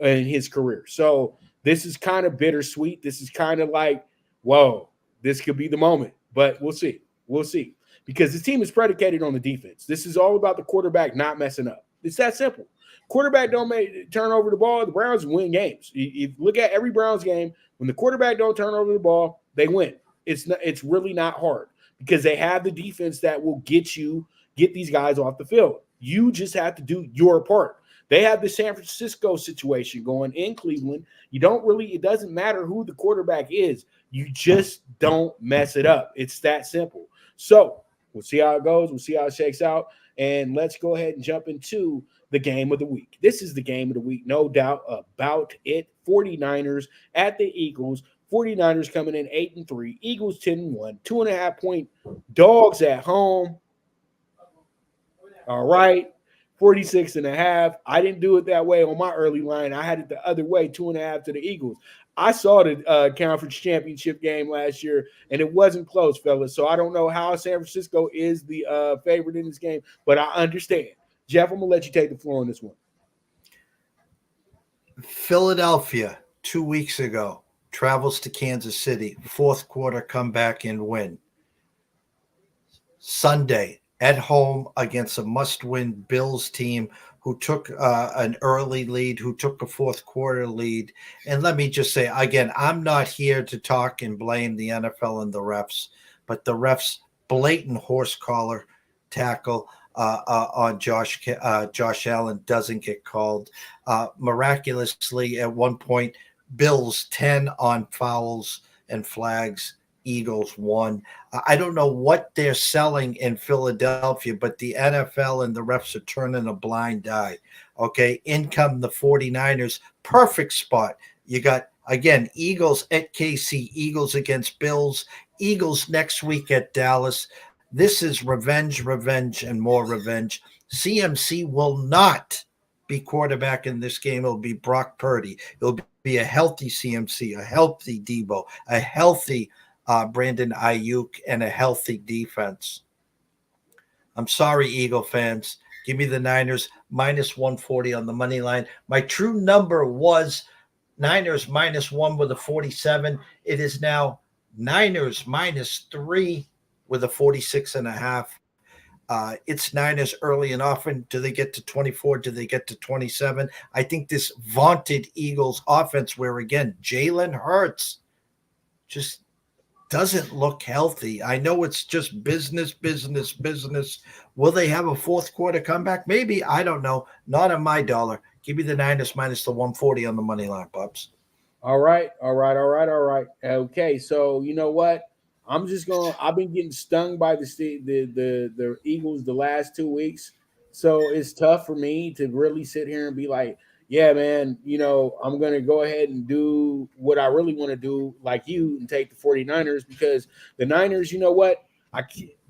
in his career. So this is kind of bittersweet. This is kind of like, whoa, this could be the moment. But we'll see. We'll see. Because this team is predicated on the defense. This is all about the quarterback not messing up. It's that simple. Quarterback don't turn over the ball, the Browns win games. If you look at every Browns game, when the quarterback don't turn over the ball, they win. It's really not hard because they have the defense that will get these guys off the field. You just have to do your part. They have the San Francisco situation going in Cleveland. It doesn't matter who the quarterback is. You just don't mess it up. It's that simple. So we'll see how it goes. We'll see how it shakes out. And let's go ahead and jump into the game of the week. This is the game of the week, no doubt about it. 49ers at the Eagles. 49ers coming in 8-3. Eagles 10-1. 2.5-point dogs at home. All right. 46.5. I didn't do it that way on my early line. I had it the other way, 2.5 to the Eagles. I saw the conference championship game last year, and it wasn't close, fellas. So I don't know how San Francisco is the favorite in this game, but I understand. Jeff, I'm going to let you take the floor on this one. Philadelphia, 2 weeks ago, travels to Kansas City. Fourth quarter comeback and win. Sunday, at home against a must-win Bills team who took an early lead, who took a fourth quarter lead. And let me just say, again, I'm not here to talk and blame the NFL and the refs, but the refs' blatant horse collar tackle on Josh Allen doesn't get called. Miraculously, at one point, Bills 10 on fouls and flags. Eagles 1. I don't know what they're selling in Philadelphia, but the NFL and the refs are turning a blind eye. Okay, in come the 49ers. Perfect spot. You got, again, Eagles at KC, Eagles against Bills, Eagles next week at Dallas. This is revenge, and more revenge. CMC will not be quarterback in this game. It'll be Brock Purdy. It'll be a healthy CMC, a healthy Debo, a healthy Brandon Ayuk, and a healthy defense. I'm sorry, Eagle fans. Give me the Niners minus 140 on the money line. My true number was Niners -1 with a 47. It is now Niners -3 with a 46.5. It's Niners early and often. Do they get to 24? Do they get to 27? I think this vaunted Eagles offense, where again, Jalen Hurts just doesn't look healthy. I know it's just business. Will they have a fourth quarter comeback? Maybe. I don't know. Not on my dollar. Give me the Niners minus the 140 on the money line, Bubs. All right. Okay, so you know what? I've been getting stung by the Eagles the last 2 weeks, so it's tough for me to really sit here and be like, yeah, man, I'm gonna go ahead and do what I really want to do, like you, and take the 49ers, because the Niners, you know what?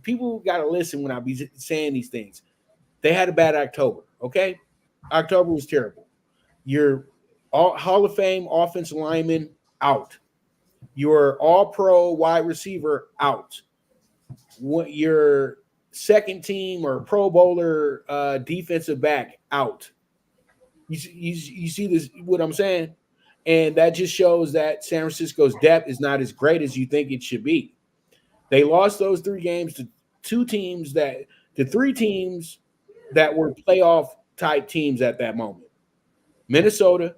People gotta listen when I be saying these things. They had a bad October. Okay, October was terrible. Your Hall of Fame offensive lineman out. Your All-Pro wide receiver out. Your second team or Pro Bowler defensive back out. You see this? What I'm saying, and that just shows that San Francisco's depth is not as great as you think it should be. They lost those 3 games to three teams that were playoff type teams at that moment. Minnesota,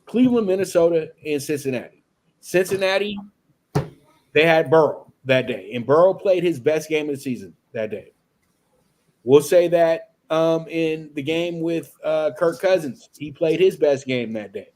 Cleveland, Minnesota, and Cincinnati. Cincinnati, they had Burrow that day, and Burrow played his best game of the season that day. We'll say that in the game with Kirk Cousins, he played his best game that day.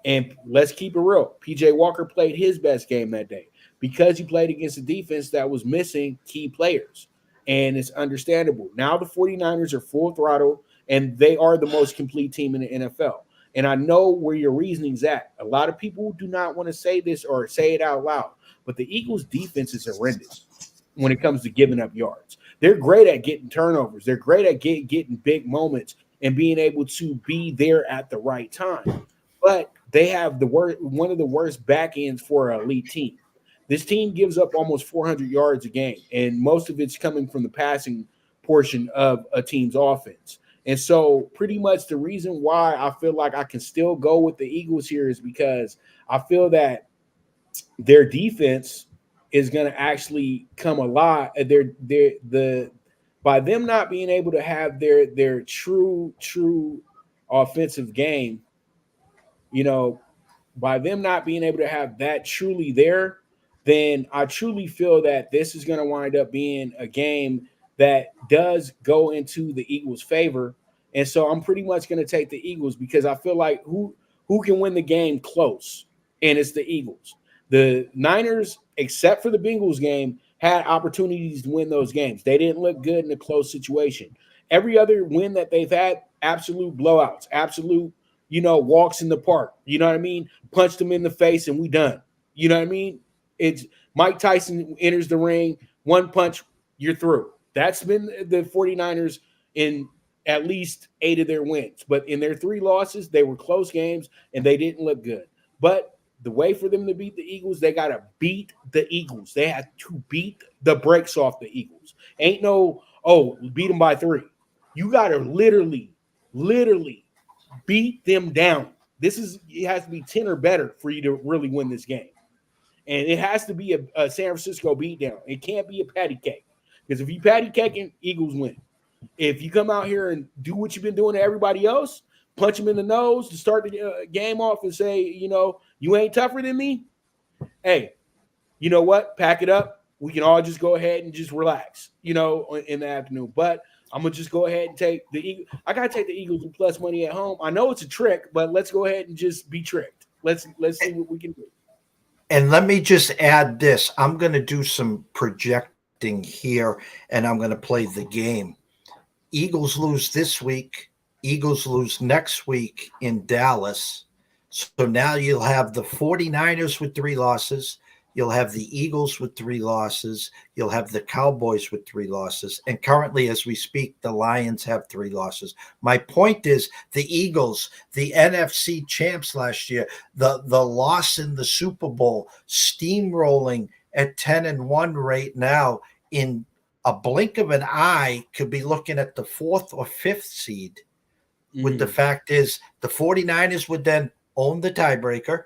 And let's keep it real. P.J. Walker played his best game that day because he played against a defense that was missing key players. And it's understandable. Now the 49ers are full throttle, and they are the most complete team in the NFL. And I know where your reasoning's at. A lot of people do not want to say this or say it out loud, but the Eagles' defense is horrendous when it comes to giving up yards. They're great at getting turnovers. They're great at getting big moments and being able to be there at the right time. But they have one of the worst back ends for an elite team. This team gives up almost 400 yards a game, and most of it's coming from the passing portion of a team's offense. And so pretty much the reason why I feel like I can still go with the Eagles here is because I feel that their defense is going to actually come alive. By them not being able to have their true offensive game, by them not being able to have that truly there, then I truly feel that this is going to wind up being a game that does go into the Eagles' favor. And so I'm pretty much going to take the Eagles because I feel like who can win the game close, and it's the Eagles. The Niners, except for the Bengals game, had opportunities to win those games. They didn't look good in a close situation. Every other win that they've had, absolute blowouts, absolute, walks in the park. You know what I mean? Punched them in the face and we done. You know what I mean? It's Mike Tyson enters the ring, one punch, you're through. That's been the 49ers in at least 8 of their wins. But in their 3 losses, they were close games and they didn't look good. But the way for them to beat the Eagles, they got to beat the Eagles. They have to beat the brakes off the Eagles. Ain't no, beat them by 3. You got to literally beat them down. It has to be 10 or better for you to really win this game. And it has to be a San Francisco beatdown. It can't be a patty cake. Because if you patty caking, Eagles win. If you come out here and do what you've been doing to everybody else, punch them in the nose to start the game off and say, you ain't tougher than me. Hey, you know what? Pack it up. We can all just go ahead and just relax, in the afternoon. But I'm going to just go ahead and take the Eagles. I got to take the Eagles with plus money at home. I know it's a trick, but let's go ahead and just be tricked. Let's see what we can do. And let me just add this. I'm going to do some projecting here, and I'm going to play the game. Eagles lose this week. Eagles lose next week in Dallas. So now you'll have the 49ers with 3 losses. You'll have the Eagles with 3 losses. You'll have the Cowboys with 3 losses. And currently, as we speak, the Lions have 3 losses. My point is the Eagles, the NFC champs last year, the loss in the Super Bowl, steamrolling at 10-1 right now, in a blink of an eye, could be looking at the 4th or 5th seed. With the fact is the 49ers would then own the tiebreaker.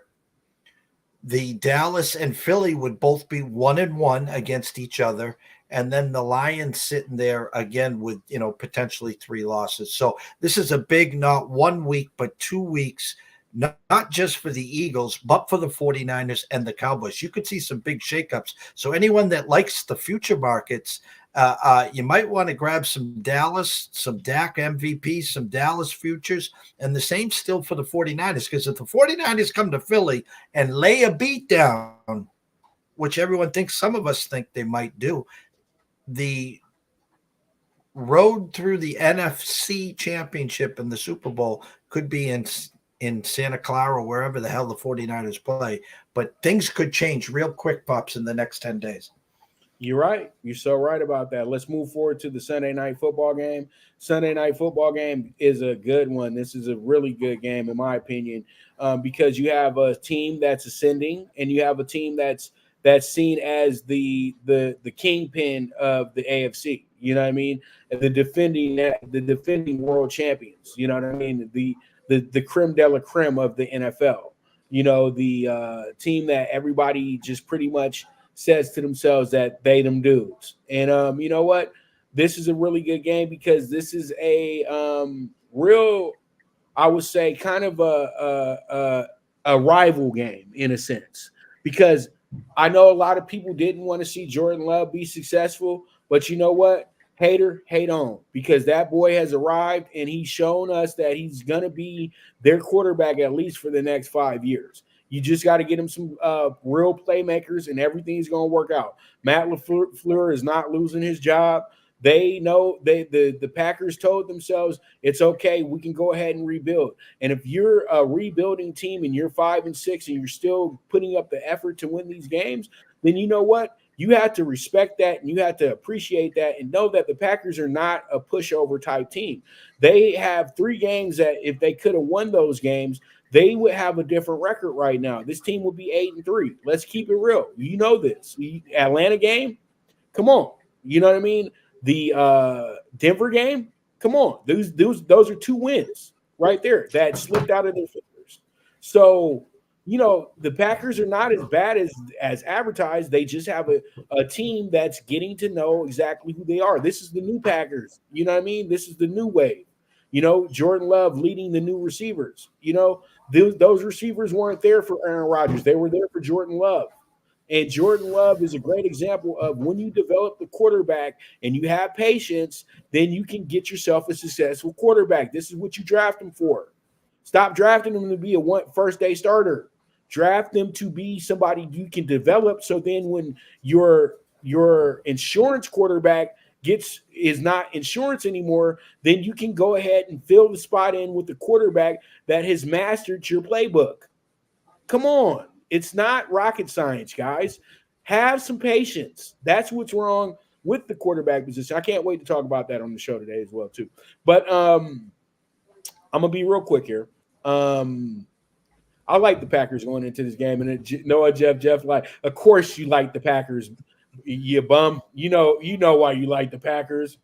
The Dallas and Philly would both be 1-1 against each other. And then the Lions sitting there again with, potentially 3 losses. So this is a big, not 1 week, but 2 weeks not just for the Eagles, but for the 49ers and the Cowboys. You could see some big shakeups. So anyone that likes the future markets, you might want to grab some Dallas, some Dak MVP, some Dallas futures, and the same still for the 49ers. Because if the 49ers come to Philly and lay a beat down, which everyone thinks, some of us think they might do, the road through the NFC Championship and the Super Bowl could be in Santa Clara or wherever the hell the 49ers play. But things could change real quick, Pops, in the next 10 days. You're right. You're so right about that. Let's move forward to the Sunday night football game. Sunday night football game is a good one. This is a really good game, in my opinion, because you have a team that's ascending and you have a team that's seen as the kingpin of the AFC. You know what I mean? The defending world champions. You know what I mean? The creme de la creme of the NFL. You know, the team that everybody just pretty much says to themselves that they them dudes. And you know what? This is a really good game because this is a real, I would say, kind of a rival game in a sense. Because I know a lot of people didn't want to see Jordan Love be successful, but you know what? Hater, hate on, because that boy has arrived and he's shown us that he's going to be their quarterback at least for the next 5 years. You just got to get him some real playmakers and everything's going to work out. Matt LaFleur is not losing his job. They know the Packers told themselves it's okay. We can go ahead and rebuild. And if you're a rebuilding team and you're 5-6 and you're still putting up the effort to win these games, then you know what? You have to respect that and you have to appreciate that and know that the Packers are not a pushover type team. They have 3 games that if they could have won those games, they would have a different record right now. This team would be 8-3. Let's keep it real. You know this. The Atlanta game, come on. You know what I mean? The Denver game, come on. Those are 2 wins right there that slipped out of their fingers. So, you know, the Packers are not as bad as advertised. They just have a team that's getting to know exactly who they are. This is the new Packers. You know what I mean? This is the new wave. You know, Jordan Love leading the new receivers. You know, those receivers weren't there for Aaron Rodgers. They were there for Jordan Love. And Jordan Love is a great example of when you develop the quarterback and you have patience, then you can get yourself a successful quarterback. This is what you draft him for. Stop drafting him to be a first-day starter. Draft them to be somebody you can develop so then when your insurance quarterback is not insurance anymore, then you can go ahead and fill the spot in with the quarterback that has mastered your playbook. Come on. It's not rocket science, guys. Have some patience. That's what's wrong with the quarterback position. I can't wait to talk about that on the show today as well, too. But I'm going to be real quick here. I like the Packers going into this game. And Noah, Jeff, like, of course you like the Packers, you bum. You know why you like the Packers.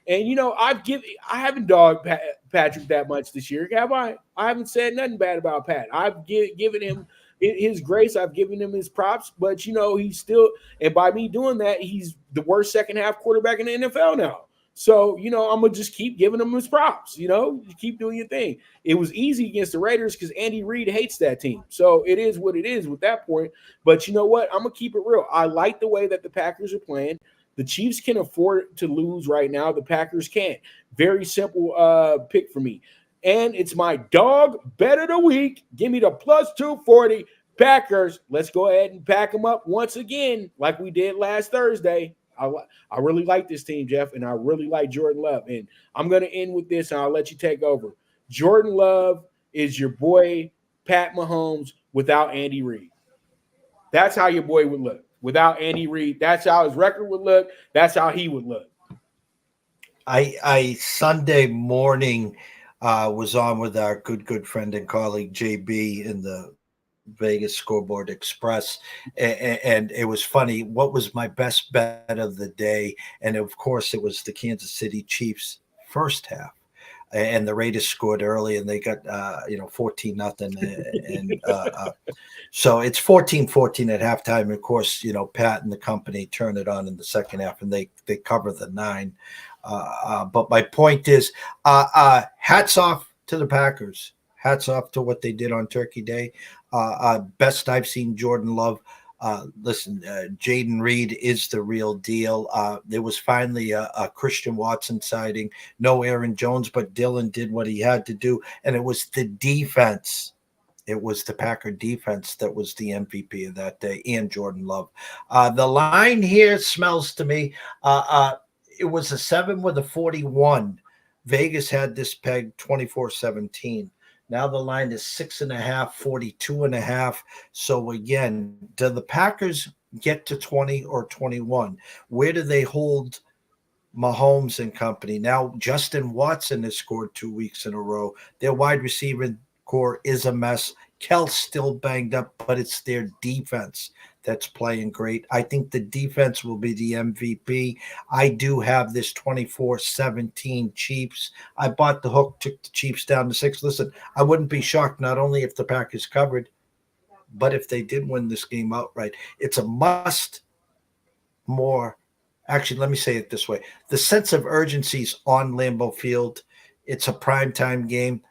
And, you know, I haven't dogged Patrick that much this year, have I? I haven't said nothing bad about Pat. I've given him his grace. I've given him his props. But, you know, he's still – and by me doing that, he's the worst second-half quarterback in the NFL now. So, you know, I'm going to just keep giving him his props, you know, keep doing your thing. It was easy against the Raiders because Andy Reid hates that team. So it is what it is with that point. But you know what? I'm going to keep it real. I like the way that the Packers are playing. The Chiefs can afford to lose right now. The Packers can't. Very simple pick for me. And it's my dog bet of the week. Give me the plus 240 Packers. Let's go ahead and pack them up once again like we did last Thursday. I really like this team, Jeff, and I really like Jordan Love. And I'm going to end with this, and I'll let you take over. Jordan Love is your boy Pat Mahomes without Andy Reid. That's how your boy would look. Without Andy Reid, that's how his record would look. That's how he would look. I Sunday morning was on with our good friend and colleague JB in the Vegas Scoreboard Express, and it was funny. What was my best bet of the day? And of course, it was the Kansas City Chiefs first half, and the Raiders scored early, and they got 14-0, and so it's 14-14 at halftime. And of course, you know, Pat and the company turn it on in the second half, and they cover the 9. But my point is, hats off to the Packers. hats off to what they did on Turkey Day. Best I've seen Jordan Love. Listen, Jaden Reed is the real deal. There was finally a Christian Watson sighting. No Aaron Jones, but Dylan did what he had to do. And it was the defense. It was the Packer defense that was the MVP of that day, and Jordan Love. The line here smells to me. It was a 7 with a 41. Vegas had this pegged 24-17. Now the line is 6.5, 42.5. So again, do the Packers get to 20 or 21? Where do they hold Mahomes and company? Now Justin Watson has scored 2 weeks in a row. Their wide receiver core is a mess. Kell's still banged up, but it's their defense that's playing great. I think the defense will be the MVP. I do have this 24-17 Chiefs. I bought the hook, took the Chiefs down to 6. Listen, I wouldn't be shocked not only if the Packers covered, but if they did win this game outright. It's a must more. Actually, let me say it this way. The sense of urgency is on Lambeau Field. It's a primetime game.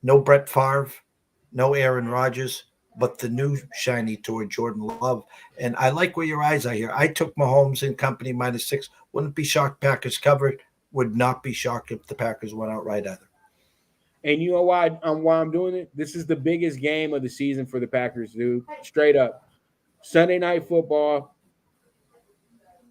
No Brett Favre, no Aaron Rodgers, but the new shiny toy, Jordan Love. And I like where your eyes are here. I took Mahomes and company -6. Wouldn't be shocked Packers covered. Would not be shocked if the Packers went outright either. And you know why I'm doing it? This is the biggest game of the season for the Packers, dude. Straight up. Sunday Night Football,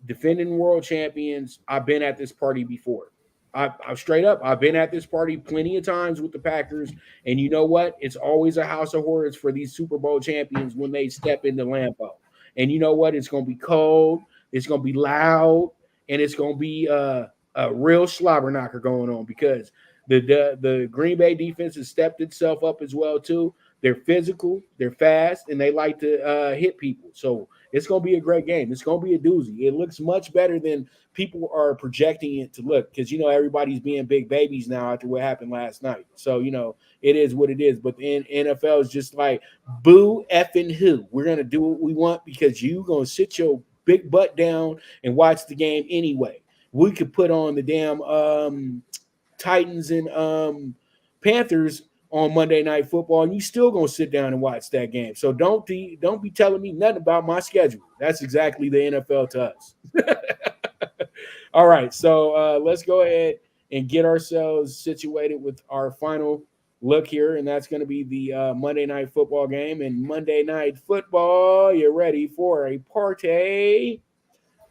defending world champions. I've been at this party before. I straight up, I've been at this party plenty of times with the Packers, and you know what? It's always a house of horrors for these Super Bowl champions when they step into Lambeau. And you know what? It's going to be cold, it's going to be loud, and it's going to be a real slobber knocker going on because the Green Bay defense has stepped itself up as well too. They're physical, they're fast, and they like to hit people. So it's going to be a great game. It's going to be a doozy. It looks much better than people are projecting it to look because, you know, everybody's being big babies now after what happened last night. So, you know, it is what it is. But the NFL is just like, boo effing who. We're going to do what we want because you going to sit your big butt down and watch the game anyway. We could put on the damn Titans and Panthers on Monday Night Football, and you still gonna sit down and watch that game. So don't be telling me nothing about my schedule. That's exactly the NFL to us. All right, so let's go ahead and get ourselves situated with our final look here, and that's going to be the Monday Night Football game. And Monday Night Football, you're ready for a party.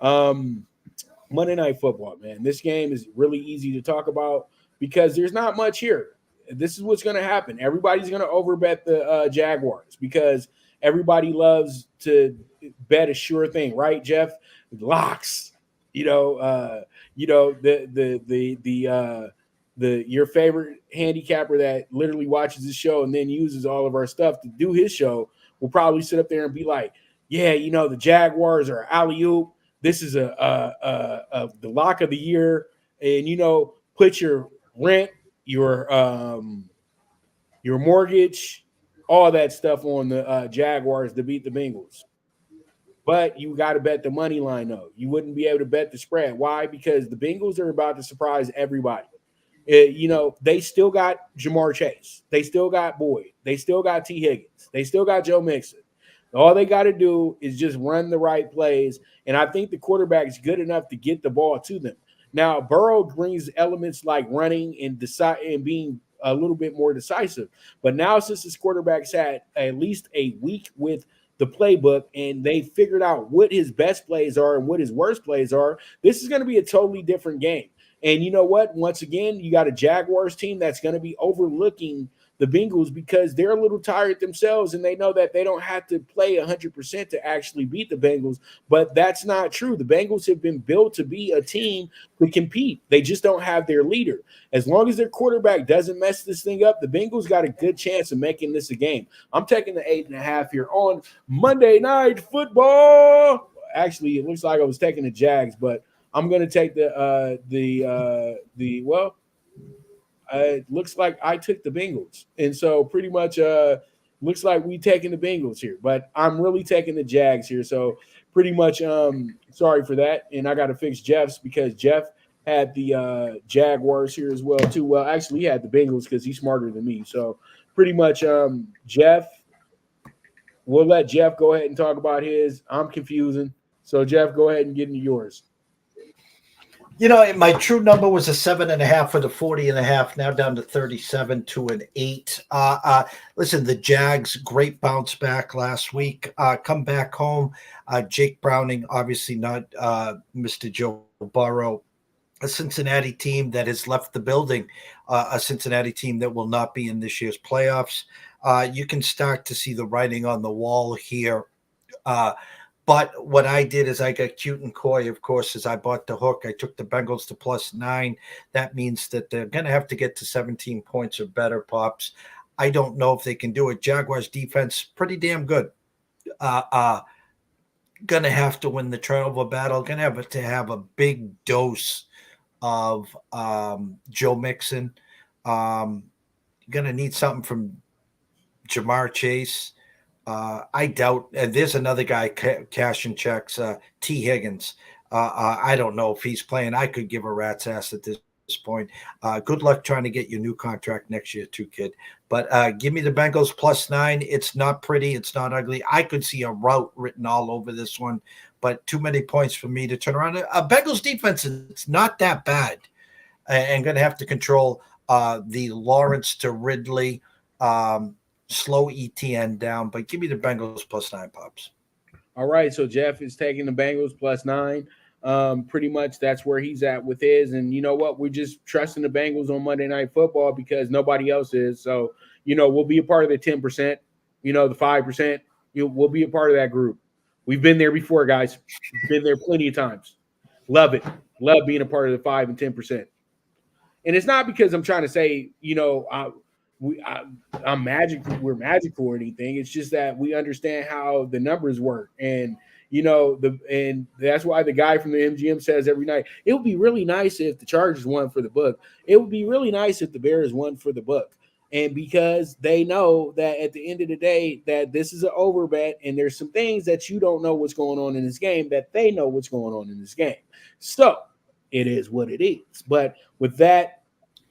Monday Night Football, man. This game is really easy to talk about because there's not much here. This is what's going to happen. Everybody's going to overbet the Jaguars because everybody loves to bet a sure thing, right, Jeff? Locks. The your favorite handicapper that literally watches the show and then uses all of our stuff to do his show will probably sit up there and be like, yeah, you know, the Jaguars are alley-oop. This is the lock of the year. And, you know, put your rent, your mortgage, all that stuff on the Jaguars to beat the Bengals. But you got to bet the money line, though. You wouldn't be able to bet the spread. Why? Because the Bengals are about to surprise everybody. They still got Jamar Chase. They still got Boyd. They still got T. Higgins. They still got Joe Mixon. All they got to do is just run the right plays. And I think the quarterback is good enough to get the ball to them. Now, Burrow brings elements like running and being a little bit more decisive. But now, since his quarterback's had at least a week with the playbook and they figured out what his best plays are and what his worst plays are, this is going to be a totally different game. And you know what? Once again, you got a Jaguars team that's going to be overlooking the Bengals because they're a little tired themselves and they know that they don't have to play 100% to actually beat the Bengals. But that's not true. The Bengals have been built to be a team to compete. They just don't have their leader. As long as their quarterback doesn't mess this thing up, the Bengals got a good chance of making this a game. I'm taking the 8.5 here on Monday Night Football. Actually, it looks like I was taking the Jags, but I'm going to take it looks like I took the Bengals. And so pretty much looks like we taking the Bengals here. But I'm really taking the Jags here. So pretty much sorry for that. And I got to fix Jeff's because Jeff had the Jaguars here as well too. Well, actually he had the Bengals because he's smarter than me. So pretty much Jeff. We'll let Jeff go ahead and talk about his. I'm confusing. So, Jeff, go ahead and get into yours. My true number was a 7.5 for the 40.5, now down to 37 to an 8. Listen, the Jags, great bounce back last week. Come back home. Jake Browning, obviously not Mr. Joe Burrow. A Cincinnati team that has left the building, a Cincinnati team that will not be in this year's playoffs. You can start to see the writing on the wall here. But what I did is I got cute and coy, of course, as I bought the hook. I took the Bengals to +9. That means that they're going to have to get to 17 points or better, Pops. I don't know if they can do it. Jaguars defense, pretty damn good. Going to have to win the turnover battle. Going to have a big dose of Joe Mixon. Going to need something from Jamar Chase. I doubt there's another guy cashing checks, T. Higgins. I don't know if he's playing. I could give a rat's ass at this point. Good luck trying to get your new contract next year too, kid. But give me the Bengals +9. It's not pretty. It's not ugly. I could see a route written all over this one, but too many points for me to turn around. Bengals defense, it's not that bad. And going to have to control the Lawrence to Ridley, slow ETN down, but give me the Bengals +9, Pops. All right, so Jeff is taking the Bengals +9. Pretty much that's where he's at with his. And you know what? We're just trusting the Bengals on Monday Night Football because nobody else is. So, we'll be a part of the 10%, the 5%. We'll be a part of that group. We've been there before, guys. We've been there plenty of times. Love it. Love being a part of the 5 and 10%. And it's not because I'm trying to say, I'm magical. We're magical or anything. It's just that we understand how the numbers work, and and that's why the guy from the MGM says every night it would be really nice if the Chargers won for the book. It would be really nice if the Bears won for the book, and because they know that at the end of the day that this is an over bet, and there's some things that you don't know what's going on in this game that they know what's going on in this game. So it is what it is. But with that,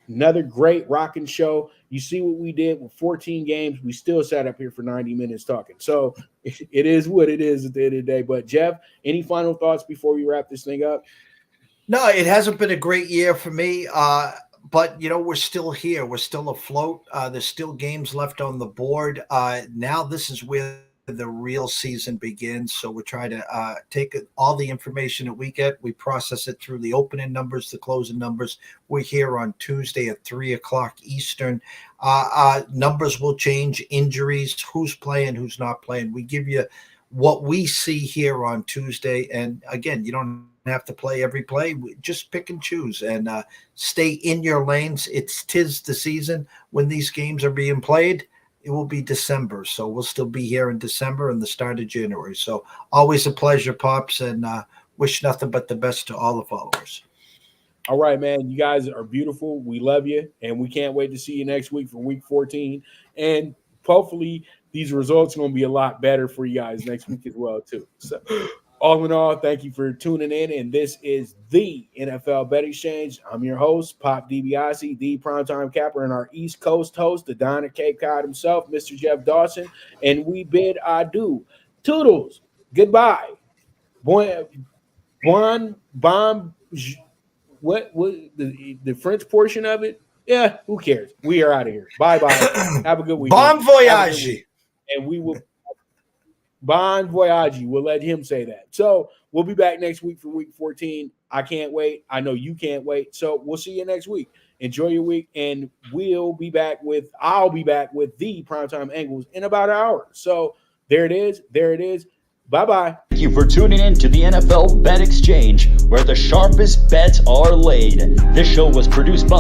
another great rocking show. You see what we did with 14 games. We still sat up here for 90 minutes talking. So it is what it is at the end of the day. But, Jeff, any final thoughts before we wrap this thing up? No, it hasn't been a great year for me. But, we're still here. We're still afloat. There's still games left on the board. Now this is where the real season begins. So we're trying to take all the information that we get. We process it through the opening numbers, the closing numbers. We're here on Tuesday at 3:00 Eastern. Numbers will change, injuries, who's playing, who's not playing. We give you what we see here on Tuesday. And again, you don't have to play every play. Just pick and choose and stay in your lanes. Tis the season when these games are being played. It will be December, so we'll still be here in December and the start of January. So always a pleasure, Pops, and wish nothing but the best to all the followers. All right, man. You guys are beautiful. We love you, and we can't wait to see you next week for Week 14. And hopefully these results are going to be a lot better for you guys next week as well, too. So all in all, thank you for tuning in, and this is the NFL Bet Exchange. I'm your host, Pop DiBiase, the primetime capper, and our East Coast host, the Don of Cape Cod himself, Mr. Jeff Dawson, and we bid adieu. Toodles, goodbye. Bon, what the French portion of it? Yeah, who cares? We are out of here. Bye-bye. Have a good week. Bon voyage. And we will Bon voyage. We'll let him say that. So we'll be back next week for Week 14. I can't wait. I know you can't wait. So we'll see you next week. Enjoy your week, and I'll be back with the Primetime Angles in about an hour. So there it is. Bye-bye. Thank you for tuning in to the NFL Bet Exchange, where the sharpest bets are laid. This show was produced by